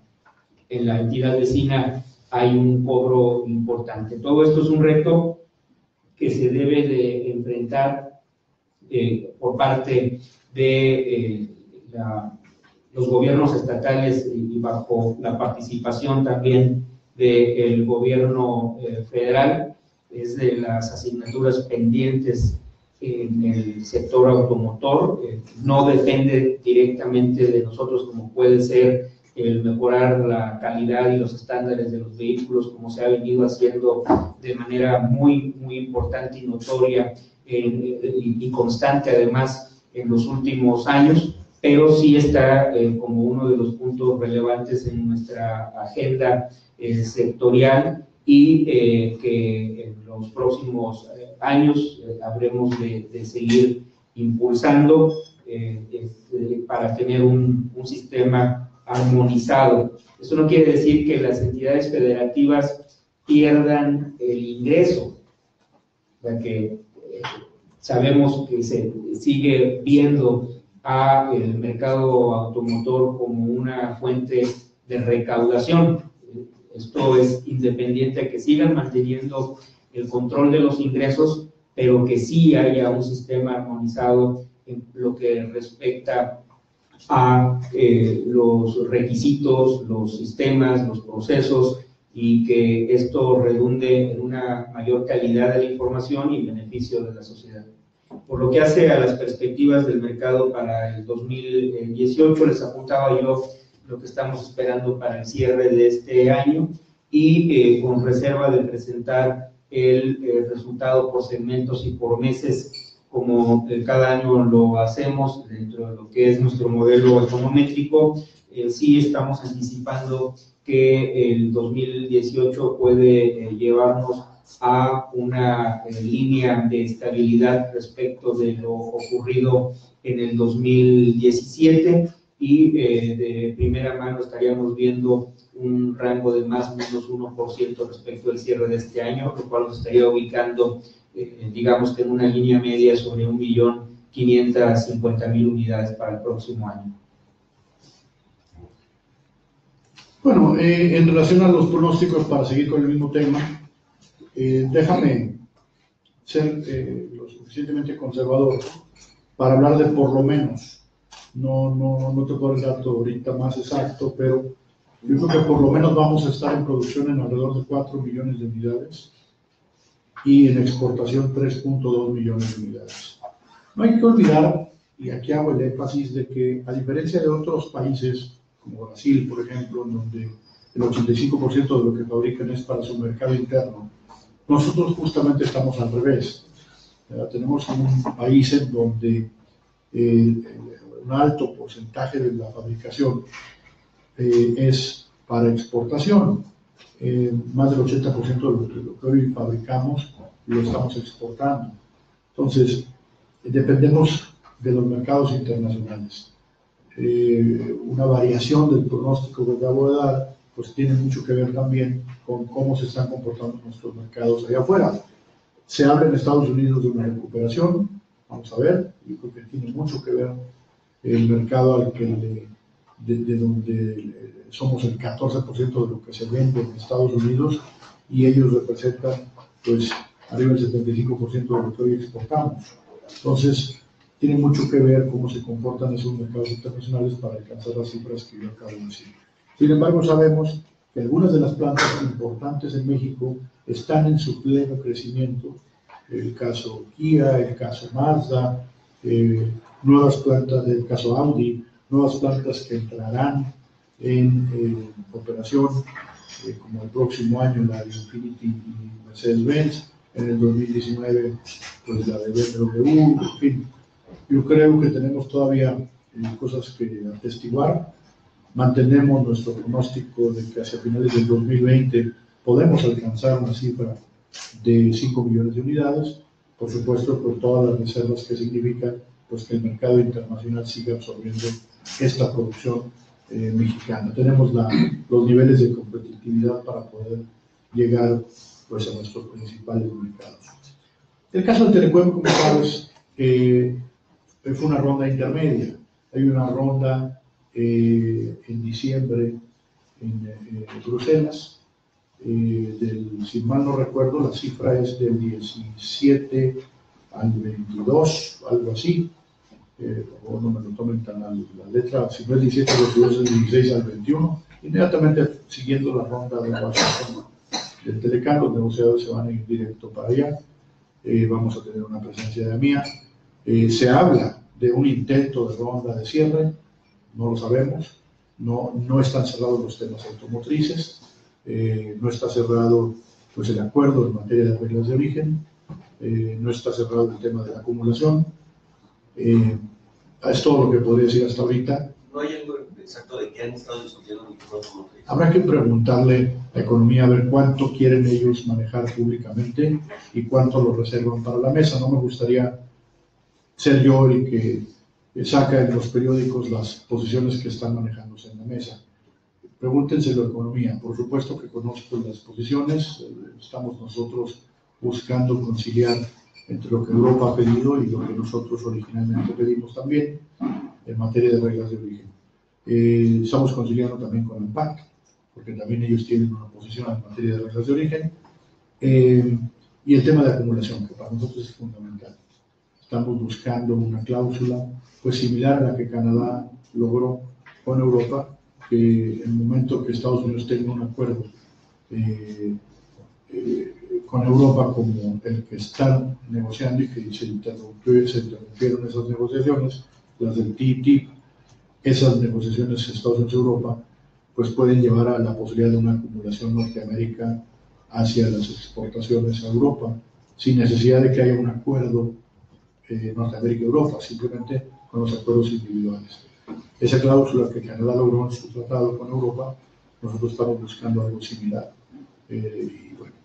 entidad vecina hay un cobro importante. Todo esto es un reto que se debe de enfrentar por parte de los gobiernos estatales y bajo la participación también del gobierno federal. Es de las asignaturas pendientes en el sector automotor. No depende directamente de nosotros, como puede ser el mejorar la calidad y los estándares de los vehículos, como se ha venido haciendo de manera muy importante y notoria y constante además en los últimos años, pero sí está como uno de los puntos relevantes en nuestra agenda sectorial y que en los próximos años habremos de seguir impulsando para tener un sistema armonizado. Eso no quiere decir que las entidades federativas pierdan el ingreso, ya que sabemos que se sigue viendo a el mercado automotor como una fuente de recaudación. Esto es independiente de que sigan manteniendo el control de los ingresos, pero que sí haya un sistema armonizado en lo que respecta a los requisitos, los sistemas, los procesos, y que esto redunde en una mayor calidad de la información y en beneficio de la sociedad. Por lo que hace a las perspectivas del mercado para el 2018, les apuntaba yo lo que estamos esperando para el cierre de este año y con reserva de presentar el resultado por segmentos y por meses, como cada año lo hacemos dentro de lo que es nuestro modelo econométrico. Sí estamos anticipando que el 2018 puede llevarnos a una línea de estabilidad respecto de lo ocurrido en el 2017 y de primera mano estaríamos viendo un rango de más o menos 1% respecto al cierre de este año, lo cual nos estaría ubicando, digamos que en una línea media sobre 1.550.000 unidades para el próximo año. Bueno, en relación a los pronósticos, para seguir con el mismo tema, déjame ser lo suficientemente conservador para hablar de por lo menos. No te puedo dar el dato ahorita más exacto, pero yo creo que por lo menos vamos a estar en producción en alrededor de 4 millones de unidades y en exportación 3.2 millones de unidades. No hay que olvidar, y aquí hago el énfasis, de que a diferencia de otros países, como Brasil, por ejemplo, en donde el 85% de lo que fabrican es para su mercado interno, Nosotros justamente estamos al revés. Tenemos un país en donde un alto porcentaje de la fabricación es para exportación. Más del 80% de lo que hoy fabricamos lo estamos exportando. Entonces, dependemos de los mercados internacionales. Una variación del pronóstico que acabo de dar, pues tiene mucho que ver también con cómo se están comportando nuestros mercados allá afuera. Se habla en Estados Unidos de una recuperación, vamos a ver, yo creo que tiene mucho que ver el mercado al que de donde somos el 14% de lo que se vende en Estados Unidos y ellos representan pues arriba del 75% de lo que hoy exportamos. Entonces, tiene mucho que ver cómo se comportan esos mercados internacionales para alcanzar las cifras que yo acabo de decir. Sin embargo, sabemos que algunas de las plantas importantes en México están en su pleno crecimiento. El caso Kia, el caso Mazda, nuevas plantas del caso Audi, nuevas plantas que entrarán en operación como el próximo año, la de Infiniti y Mercedes-Benz, en el 2019 pues la de BMW, en fin. Yo creo que tenemos todavía cosas que atestiguar. Mantenemos nuestro pronóstico de que hacia finales del 2020 podemos alcanzar una cifra de 5 millones de unidades, por supuesto con todas las reservas que significan pues, que el mercado internacional siga absorbiendo esta producción mexicana. Tenemos los niveles de competitividad para poder llegar pues, a nuestros principales mercados. El caso del Telecuem, como sabes, fue una ronda intermedia. Hay una ronda en diciembre en Bruselas. Si mal no recuerdo, la cifra es del 17 al 22, algo así. O no me lo tomen tan mal. La letra, si no es 17 al 22, es del 16 al 21. Inmediatamente siguiendo la ronda de Washington del Telecán, los negociadores se van a ir directo para allá. Vamos a tener una presencia de AMIA. Se habla de un intento de ronda de cierre, no lo sabemos, no están cerrados los temas automotrices, no está cerrado pues, el acuerdo en materia de reglas de origen, no está cerrado el tema de la acumulación. Es todo lo que podría decir hasta ahorita. ¿No hay algo exacto de qué han estado discutiendo en el tema automotriz? Habrá que preguntarle a la economía a ver cuánto quieren ellos manejar públicamente y cuánto lo reservan para la mesa. No me gustaría ser yo el que saca en los periódicos las posiciones que están manejándose en la mesa. Pregúntenselo a la economía. Por supuesto que conozco las posiciones. Estamos nosotros buscando conciliar entre lo que Europa ha pedido y lo que nosotros originalmente pedimos también en materia de reglas de origen. Estamos conciliando también con ANPAC, porque también ellos tienen una posición en materia de reglas de origen. Y el tema de acumulación, que para nosotros es fundamental. Estamos buscando una cláusula pues similar a la que Canadá logró con Europa, que en el momento que Estados Unidos tenga un acuerdo con Europa como el que están negociando y que se interrumpieron esas negociaciones, las del TTIP, esas negociaciones Estados Unidos y Europa, pues pueden llevar a la posibilidad de una acumulación Norteamérica hacia las exportaciones a Europa, sin necesidad de que haya un acuerdo Norteamérica y Europa, simplemente con los acuerdos individuales. Esa cláusula que Canadá logró en su tratado con Europa, nosotros estamos buscando algo similar. Y bueno,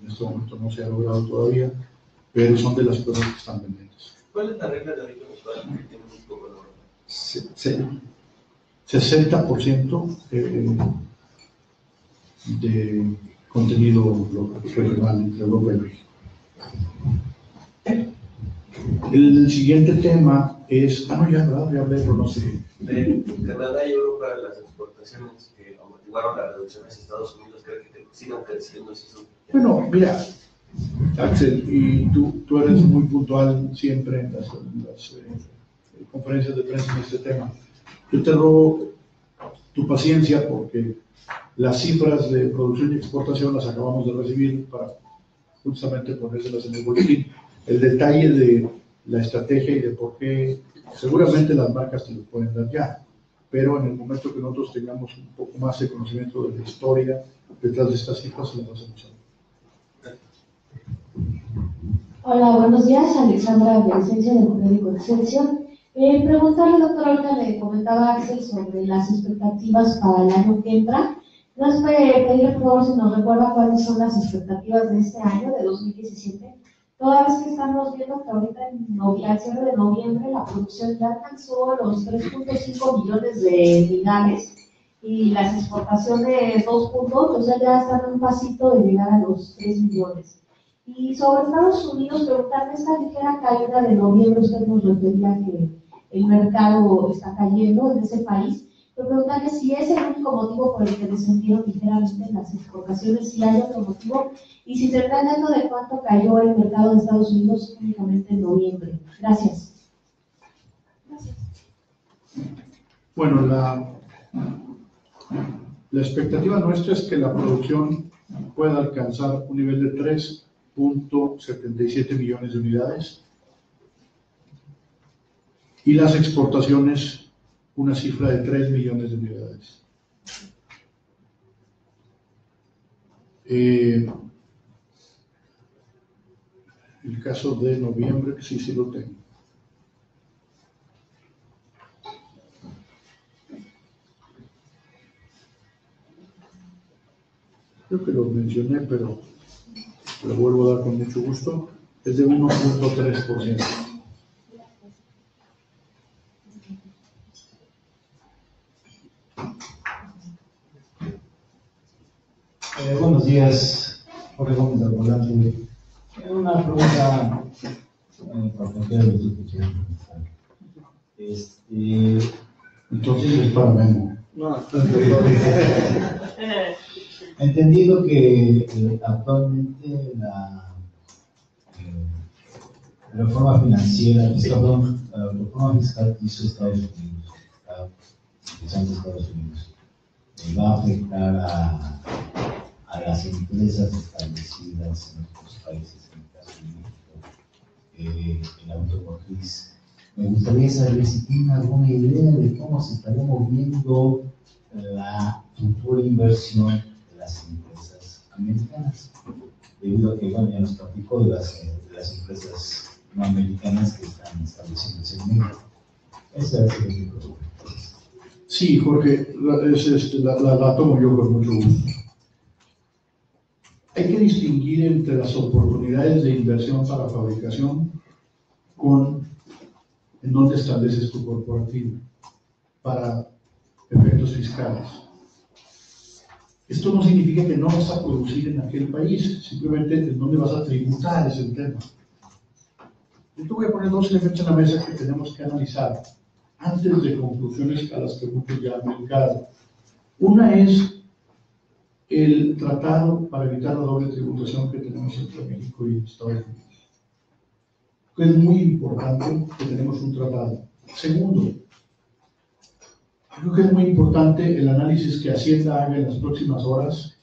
en este momento no se ha logrado todavía, pero son de las cosas que están pendientes. ¿Cuál es la regla de origen usual que tiene México con Europa? 60% de contenido regional entre Europa y México. El siguiente tema es, no, ya hablé, pero no sé. De Canadá y Europa, las exportaciones que amortiguaron las reducciones de Estados Unidos, ¿creen que sigan creciendo? Bueno, mira, Axel, y tú eres muy puntual siempre en las conferencias de prensa en este tema. Yo te robo tu paciencia porque las cifras de producción y exportación las acabamos de recibir para justamente ponérselas en el boletín. El detalle de la estrategia y de por qué, seguramente las marcas te lo pueden dar ya, pero en el momento que nosotros tengamos un poco más de conocimiento de la historia detrás de estas cifras, se las hacemos. Hola, buenos días. Alexandra Villavicencio del periódico Excelsior. Preguntarle, doctor, ahorita le comentaba Axel sobre las expectativas para el año que entra. ¿Nos puede pedir, por favor, si nos recuerda cuáles son las expectativas de este año, de 2017? Toda vez que estamos viendo que ahorita al cierre de noviembre la producción ya alcanzó los 3.5 millones de unidades y las exportaciones 2 puntos, o sea, ya están a un pasito de llegar a los 3 millones. Y sobre Estados Unidos, preguntarle esta ligera caída de noviembre, usted nos refería que el mercado está cayendo en ese país, pero preguntarle si es el único motivo por el que descendieron ligeramente en las exportaciones, si hay otro motivo, y si se está dando de cuánto cayó el mercado de Estados Unidos únicamente en noviembre. Gracias. Gracias. Bueno, la expectativa nuestra es que la producción pueda alcanzar un nivel de 3.77 millones de unidades y las exportaciones una cifra de 3 millones de unidades. El caso de noviembre, sí lo tengo. Creo que lo mencioné, pero lo vuelvo a dar con mucho gusto. Es de 1.3%. Buenos días, Jorge Gómez del Volante. Una pregunta para cualquiera de los dos que quieran preguntar. Entonces es para Memo. No, Entendido que actualmente la reforma financiera, la reforma fiscal que hizo Estados Unidos, empezando Estados Unidos, va a afectar a las empresas establecidas en otros países, en el caso de México, en la automotriz. Me gustaría saber si tienen alguna idea de cómo se estaría moviendo la futura inversión de las empresas americanas, debido a que, bueno, ya nos platicó de las empresas no americanas que están estableciéndose en México. Esa es la pregunta. Sí, Jorge, la tomo yo con mucho gusto. Hay que distinguir entre las oportunidades de inversión para fabricación con en dónde estableces tu corporativo para efectos fiscales. Esto no significa que no vas a producir en aquel país, simplemente en dónde vas a tributar es el tema. Yo te voy a poner dos elementos en la mesa que tenemos que analizar antes de conclusiones a las que muchos ya han brincado. Una es el tratado para evitar la doble tributación que tenemos entre México y Estados Unidos. Es muy importante que tenemos un tratado. Segundo, creo que es muy importante el análisis que Hacienda haga en las próximas horas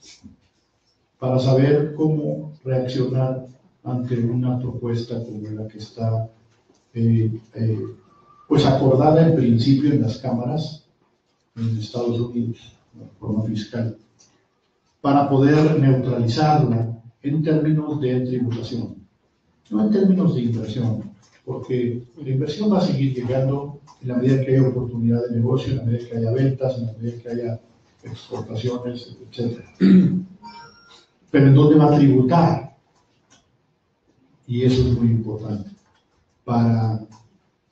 para saber cómo reaccionar ante una propuesta como la que está pues acordada en principio en las cámaras en Estados Unidos, la reforma fiscal, para poder neutralizarla en términos de tributación, no en términos de inversión, porque la inversión va a seguir llegando en la medida que haya oportunidad de negocio, en la medida que haya ventas, en la medida que haya exportaciones, etc. Pero ¿en dónde va a tributar? Y eso es muy importante para,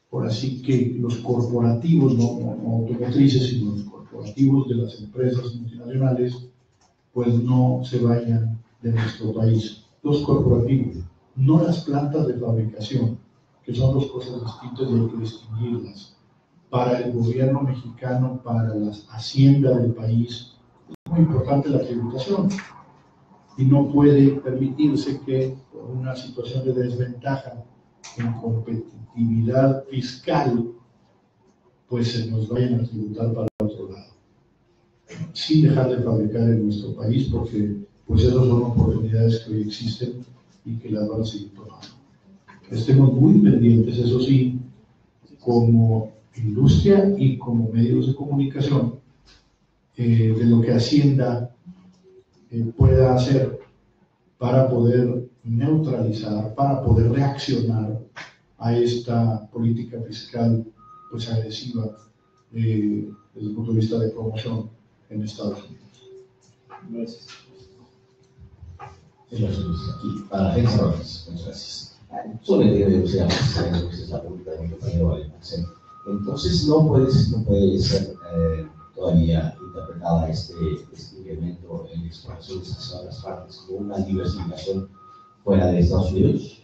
por así que los corporativos, no automotrices, sino los corporativos de las empresas multinacionales, pues no se vayan de nuestro país. Los corporativos, no las plantas de fabricación, que son dos cosas distintas y hay que distinguirlas. Para el gobierno mexicano, para las haciendas del país, es muy importante la tributación y no puede permitirse que por una situación de desventaja en competitividad fiscal, pues se nos vayan a tributar para otro lado, sin dejar de fabricar en nuestro país, porque pues esas son oportunidades que hoy existen y que las van a seguir tomando. Estemos muy pendientes, eso sí, como industria y como medios de comunicación, de lo que Hacienda pueda hacer para poder neutralizar, para poder reaccionar a esta política fiscal pues agresiva desde el punto de vista de promoción en Estados Unidos. Gracias. Y para la agencia, muchas gracias. Solamente debe ser la pública de mi compañero Almacén. Entonces no puede ser todavía interpretada este incremento en exportaciones hacia las partes como una diversificación fuera de Estados Unidos.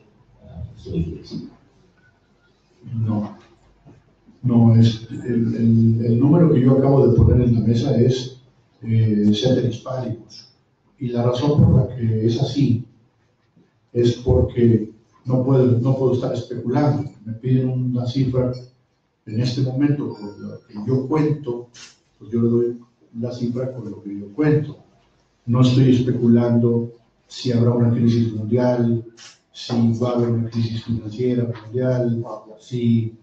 No, es el número que yo acabo de poner en la mesa es ceteris paribus. Y la razón por la que es así es porque no puedo estar especulando. Me piden una cifra en este momento con lo que yo cuento, pues yo le doy la cifra con lo que yo cuento. No estoy especulando si habrá una crisis mundial, si va a haber una crisis financiera mundial, si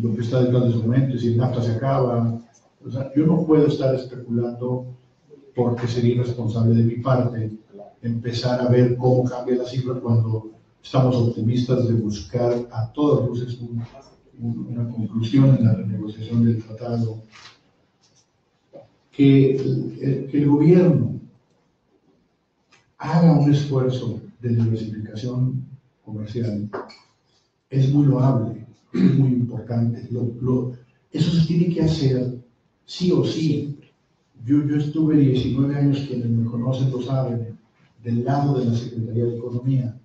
lo que está detrás de ese momento, si el NAFTA se acaba. O sea, yo no puedo estar especulando porque sería irresponsable de mi parte empezar a ver cómo cambia la cifra cuando estamos optimistas de buscar a todas luces una conclusión en la renegociación del tratado. Que el gobierno haga un esfuerzo de diversificación comercial es muy loable, es muy importante. Eso se tiene que hacer sí o sí. Yo estuve 19 años, quienes me conocen lo saben, del lado de la Secretaría de Economía,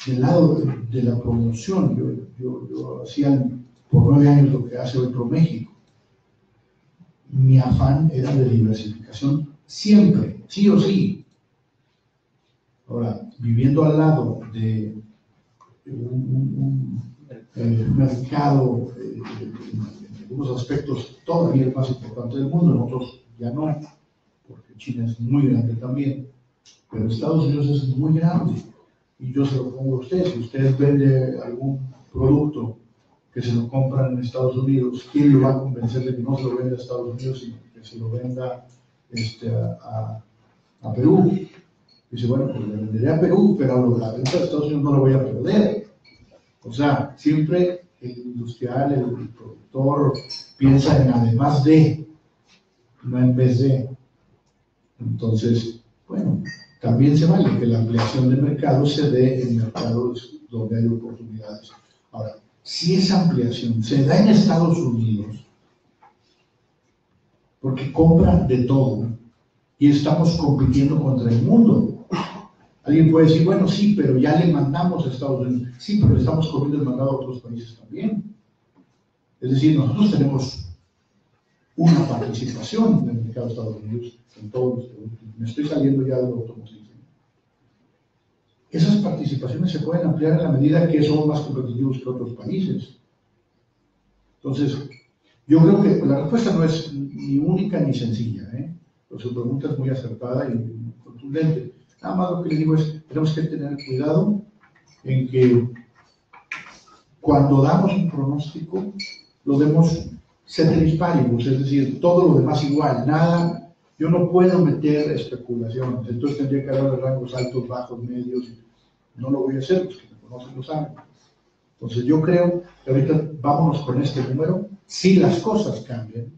del lado de la promoción. Yo hacía por 9 años lo que hace hoy ProMéxico. Mi afán era de diversificación siempre, sí o sí. Ahora, viviendo al lado de un mercado en algunos aspectos todavía el más importante del mundo, en otros ya no, porque China es muy grande también, pero Estados Unidos es muy grande. Y yo se lo pongo a usted, si usted vende algún producto que se lo compran en Estados Unidos, ¿quién lo va a convencer de que no se lo venda a Estados Unidos, sino que se lo venda a Perú? Dice, bueno, pues le venderé a Perú, pero la venta de Estados Unidos no la voy a perder. O sea, siempre el industrial, el productor, piensa en además de, no en vez de. Entonces, bueno, también se vale que la ampliación de mercado se dé en mercados donde hay oportunidades. Ahora, si esa ampliación se da en Estados Unidos, porque compran de todo y estamos compitiendo contra el mundo. Alguien puede decir, bueno, sí, pero ya le mandamos a Estados Unidos. Sí, pero le estamos comiendo el mandado a otros países también. Es decir, nosotros tenemos una participación en el mercado de Estados Unidos en todos los productos. Me estoy saliendo ya de lo automotriz. Esas participaciones se pueden ampliar en la medida que somos más competitivos que otros países. Entonces, yo creo que la respuesta no es ni única ni sencilla, pero su pregunta es muy acertada y contundente. Nada más lo que le digo es, tenemos que tener cuidado en que cuando damos un pronóstico, lo demos ceteris paribus, es decir, todo lo demás igual, nada. Yo no puedo meter especulaciones, entonces tendría que hablar de rangos altos, bajos, medios. No lo voy a hacer, los que me conocen lo saben. Entonces yo creo que ahorita vámonos con este número. Si las cosas cambian,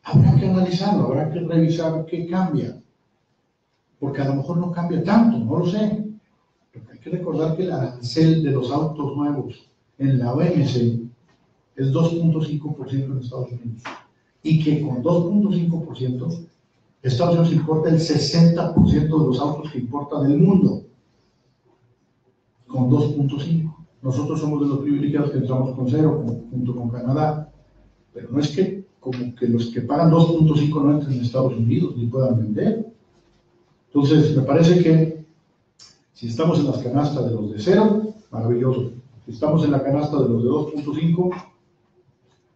habrá que analizarlo, habrá que revisar qué cambia. Porque a lo mejor no cambia tanto, no lo sé. Pero hay que recordar que el arancel de los autos nuevos en la OMC es 2.5% en Estados Unidos. Y que con 2.5%, Estados Unidos importa el 60% de los autos que importa del mundo. Con 2.5. Nosotros somos de los privilegiados que entramos con 0, junto con Canadá. Pero no es que como que los que pagan 2.5 no entren en Estados Unidos ni puedan vender. Entonces, me parece que si estamos en las canastas de los de 0, maravilloso. Si estamos en la canasta de los de 2.5,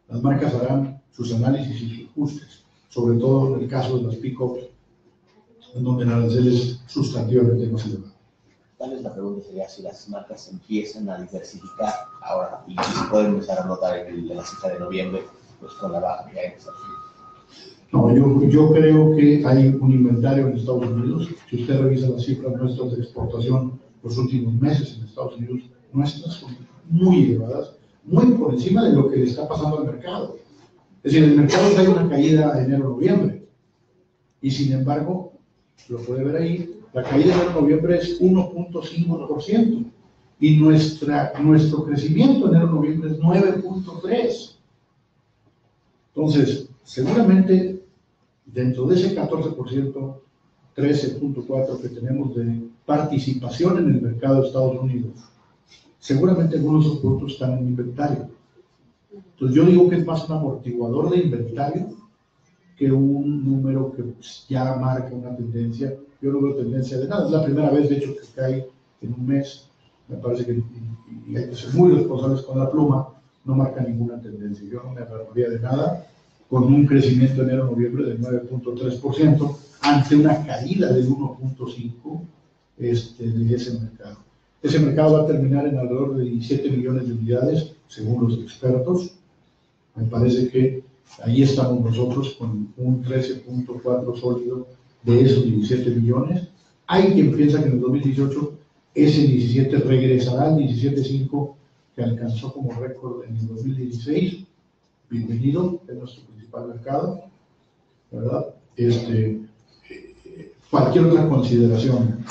las marcas harán sus análisis y sus ajustes, sobre todo en el caso de las pick-ups, en donde el arancel es sustantivamente más elevado. Tal vez la pregunta sería si las marcas empiezan a diversificar ahora y si se pueden empezar a notar en la cifra de noviembre, pues con la baja que hay en Estados Unidos. No, yo creo que hay un inventario en Estados Unidos. Si usted revisa las cifras nuestras de exportación los últimos meses en Estados Unidos, nuestras son muy elevadas, muy por encima de lo que le está pasando al mercado. Es decir, el mercado trae una caída de enero-noviembre y sin embargo, lo puede ver ahí, la caída de enero-noviembre es 1.5% y nuestro crecimiento en enero-noviembre es 9.3%. Entonces, seguramente dentro de ese 14%, 13.4% que tenemos de participación en el mercado de Estados Unidos, seguramente algunos de esos productos están en inventario. Entonces yo digo que es más un amortiguador de inventario que un número que ya marca una tendencia. Yo no veo tendencia de nada. Es la primera vez, de hecho, que cae en un mes. Me parece que y hay que ser muy responsables con la pluma. No marca ninguna tendencia. Yo no me agarraría de nada con un crecimiento enero-noviembre del 9.3% ante una caída del 1.5% de ese mercado. Ese mercado va a terminar en alrededor de 17 millones de unidades, según los expertos. Me parece que ahí estamos nosotros con un 13.4% sólido de esos 17 millones. Hay quien piensa que en el 2018 ese 17 regresará al 17.5 que alcanzó como récord en el 2016. Bienvenido, es nuestro principal mercado, ¿verdad? Cualquier otra consideración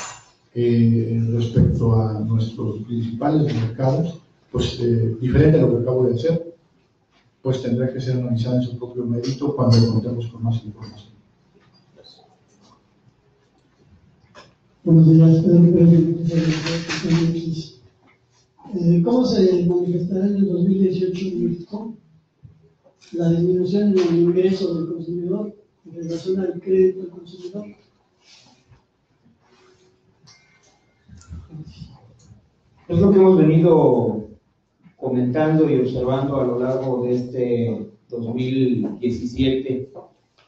respecto a nuestros principales mercados, pues diferente a lo que acabo de hacer, pues tendrá que ser analizada en su propio mérito cuando contemos con más información. Buenos días, Pedro Pérez. ¿Cómo se manifestará en el 2018 en México la disminución en el ingreso del consumidor en relación al crédito del consumidor? Es lo que hemos venido comentando y observando a lo largo de este 2017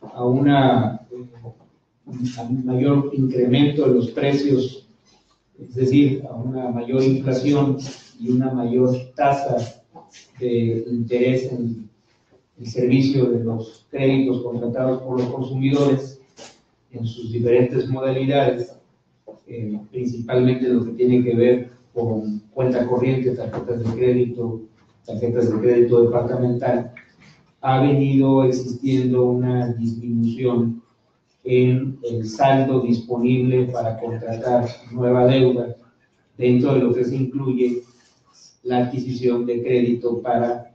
a un mayor incremento de los precios, es decir, a una mayor inflación y una mayor tasa de interés en el servicio de los créditos contratados por los consumidores en sus diferentes modalidades, principalmente lo que tiene que ver con cuenta corriente, tarjetas de crédito departamental, ha venido existiendo una disminución en el saldo disponible para contratar nueva deuda, dentro de lo que se incluye la adquisición de crédito para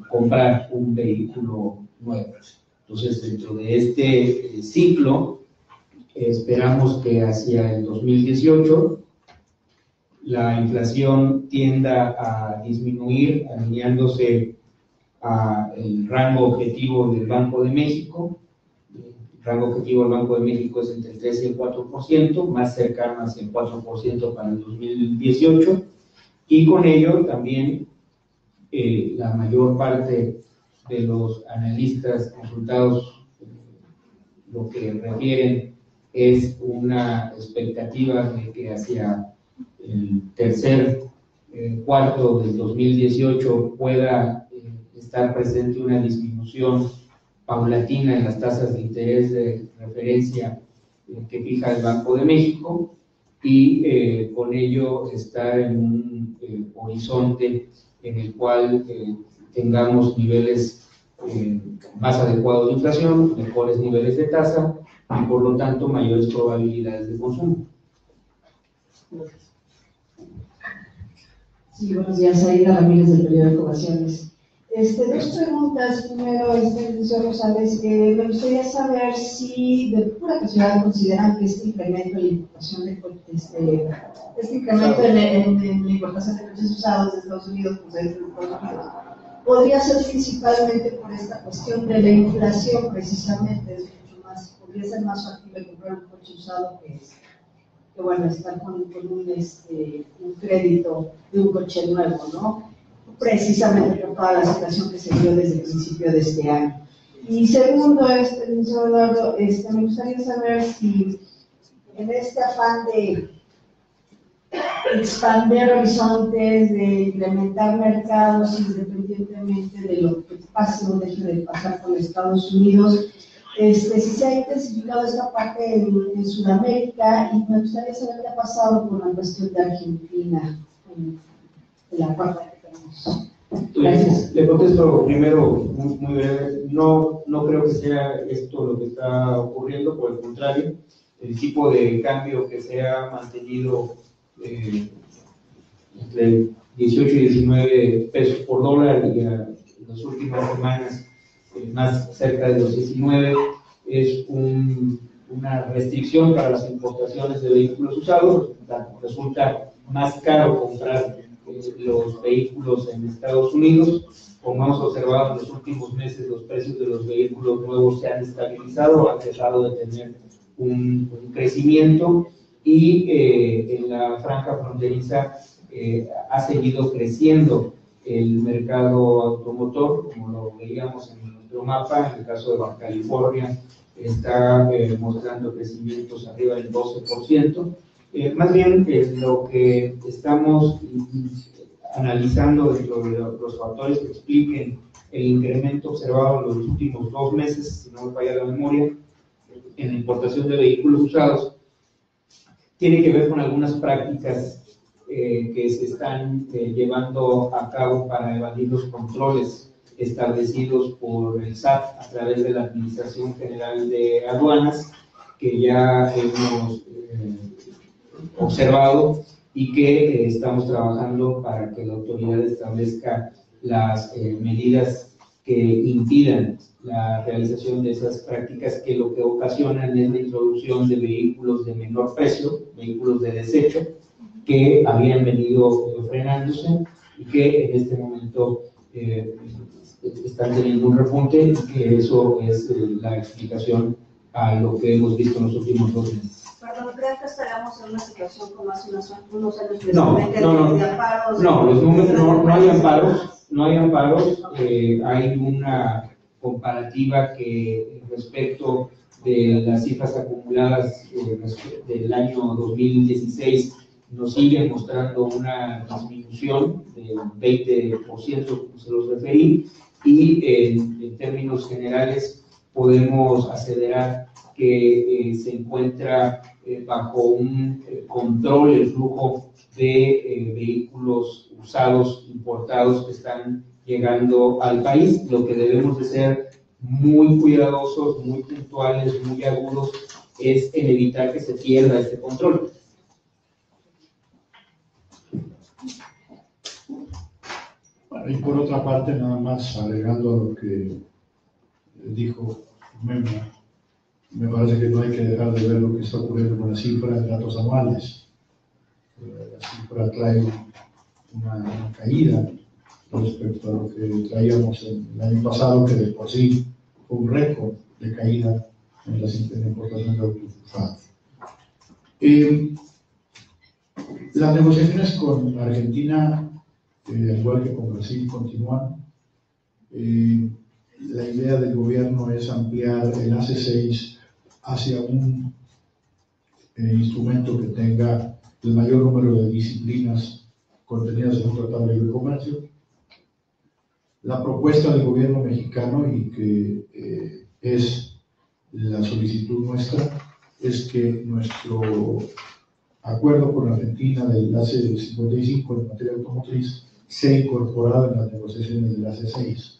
comprar un vehículo nuevo. Entonces, dentro de este ciclo, esperamos que hacia el 2018 la inflación tienda a disminuir, alineándose al rango objetivo del Banco de México. El rango objetivo del Banco de México es entre el 3 y el 4%, más cercano hacia el 4% para el 2018, y con ello también la mayor parte de los analistas consultados lo que refieren es una expectativa de que hacia el tercer cuarto del 2018 pueda estar presente una disminución paulatina en las tasas de interés de referencia que fija el Banco de México, y con ello estar en un horizonte en el cual tengamos niveles más adecuados de inflación, mejores niveles de tasa y por lo tanto mayores probabilidades de consumo. Sí, buenos días, Aida Ramírez del periódico Ovaciones. Dos preguntas. Primero, señor Rosales, me gustaría saber si de pura casualidad consideran que este incremento en la importación de la importación de coches usados de Estados Unidos, podría ser principalmente por esta cuestión de la inflación, precisamente. Es mucho más, podría ser más factible comprar un coche usado que bueno, estar con un crédito de un coche nuevo, ¿no? Precisamente por toda la situación que se dio desde el principio de este año. Y segundo, señor Eduardo, me gustaría saber si en este afán de expandir horizontes, de implementar mercados independientemente de lo que pase o deje de pasar con Estados Unidos, si se ha intensificado esta parte en Sudamérica, y me gustaría saber qué ha pasado con la cuestión de Argentina, en la parte que tenemos. Gracias. Le contesto primero muy breve. No creo que sea esto lo que está ocurriendo, por el contrario, el tipo de cambio que se ha mantenido entre 18 y 19 pesos por dólar y en las últimas semanas más cerca de los 19 es una restricción para las importaciones de vehículos usados. Resulta más caro comprar los vehículos en Estados Unidos. Como hemos observado en los últimos meses, los precios de los vehículos nuevos se han estabilizado, han dejado de tener un crecimiento, y en la franja fronteriza ha seguido creciendo el mercado automotor, como lo veíamos en nuestro mapa. En el caso de Baja California está mostrando crecimientos arriba del 12%. Más bien lo que estamos analizando dentro de los factores que expliquen el incremento observado en los últimos 2 meses, si no me falla la memoria, en la importación de vehículos usados, tiene que ver con algunas prácticas que se están llevando a cabo para evadir los controles establecidos por el SAT a través de la Administración General de Aduanas, que ya hemos observado y que estamos trabajando para que la autoridad establezca las medidas que impidan la realización de esas prácticas, que lo que ocasionan es la introducción de vehículos de menor precio, vehículos de desecho, que habían venido frenándose y que en este momento están teniendo un repunte, y que eso es la explicación a lo que hemos visto en los últimos 2 meses. Perdón, ¿creen que estaríamos en una situación como hace unos años de amparos? No, los números, no hay amparos, hay una comparativa que respecto de las cifras acumuladas del año 2016 nos siguen mostrando una disminución del 20%, como se los referí, y en términos generales podemos aseverar que se encuentra bajo un control el flujo de vehículos usados importados que están llegando al país. Lo que debemos de ser muy cuidadosos, muy puntuales, muy agudos, es en evitar que se pierda este control. Bueno, y por otra parte, nada más agregando a lo que dijo Memo, me parece que no hay que dejar de ver lo que está ocurriendo con la cifra de datos anuales. La cifra trae una caída respecto a lo que traíamos el año pasado, que de por sí fue un récord de caída en la importación de autos usados. Las negociaciones con Argentina, al igual que con Brasil, continúan. La idea del gobierno es ampliar el AC6 hacia un instrumento que tenga el mayor número de disciplinas contenidas en un tratado de libre comercio. La propuesta del gobierno mexicano, y que es la solicitud nuestra, es que nuestro acuerdo con Argentina del AC55 en materia automotriz sea incorporado en las negociaciones del AC6.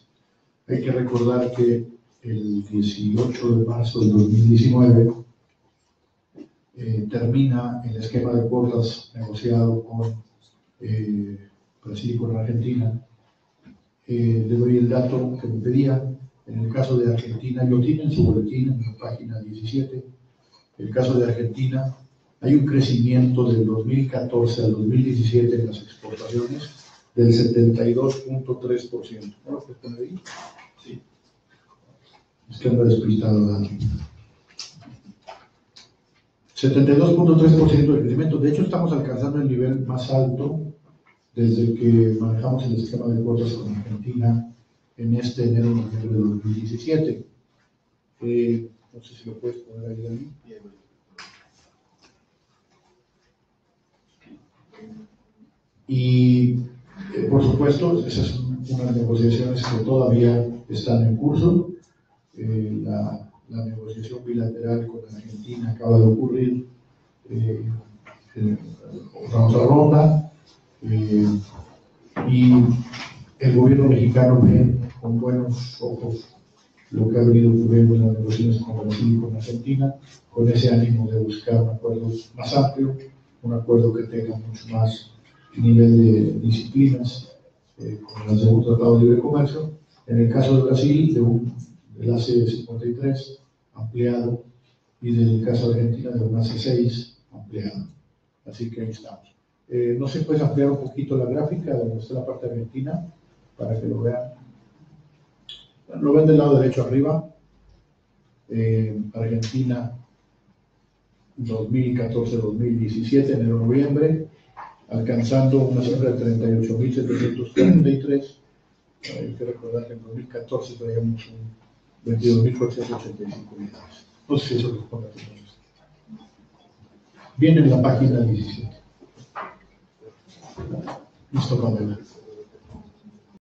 Hay que recordar que el 18 de marzo del 2019 termina el esquema de cuotas negociado con Brasil y con Argentina. Le doy el dato que me pedían. En el caso de Argentina, lo tiene en su boletín, en la página 17. En el caso de Argentina, hay un crecimiento del 2014 al 2017 en las exportaciones del 72.3%. ¿No lo puedes poner ahí? Sí. Es que anda despistado, Dani. 72.3% de crecimiento. De hecho, estamos alcanzando el nivel más alto desde que manejamos el esquema de cuotas con Argentina en este enero-noviembre de 2017. No sé si lo puedes poner ahí, Dani. Y por supuesto, esas son unas negociaciones que todavía están en curso. La la negociación bilateral con Argentina acaba de ocurrir, otra ronda, y el gobierno mexicano ve con buenos ojos lo que ha venido ocurriendo en las negociaciones con Brasil y con Argentina, con ese ánimo de buscar un acuerdo más amplio, un acuerdo que tenga mucho más nivel de disciplinas, como las de un tratado de libre comercio. En el caso de Brasil, del AC-53 ampliado, y del caso de Argentina, de un AC-6 ampliado. Así que ahí estamos. No se puede ampliar un poquito la gráfica donde está la parte argentina para que lo vean. Bueno, lo ven del lado derecho arriba. Argentina 2014-2017, enero-noviembre, alcanzando una cifra de 38.733. Hay que recordar que en 2014 traíamos 22.485 unidades. No sé si eso responde a tu pregunta. Viene en la página 17. Listo, Pamela.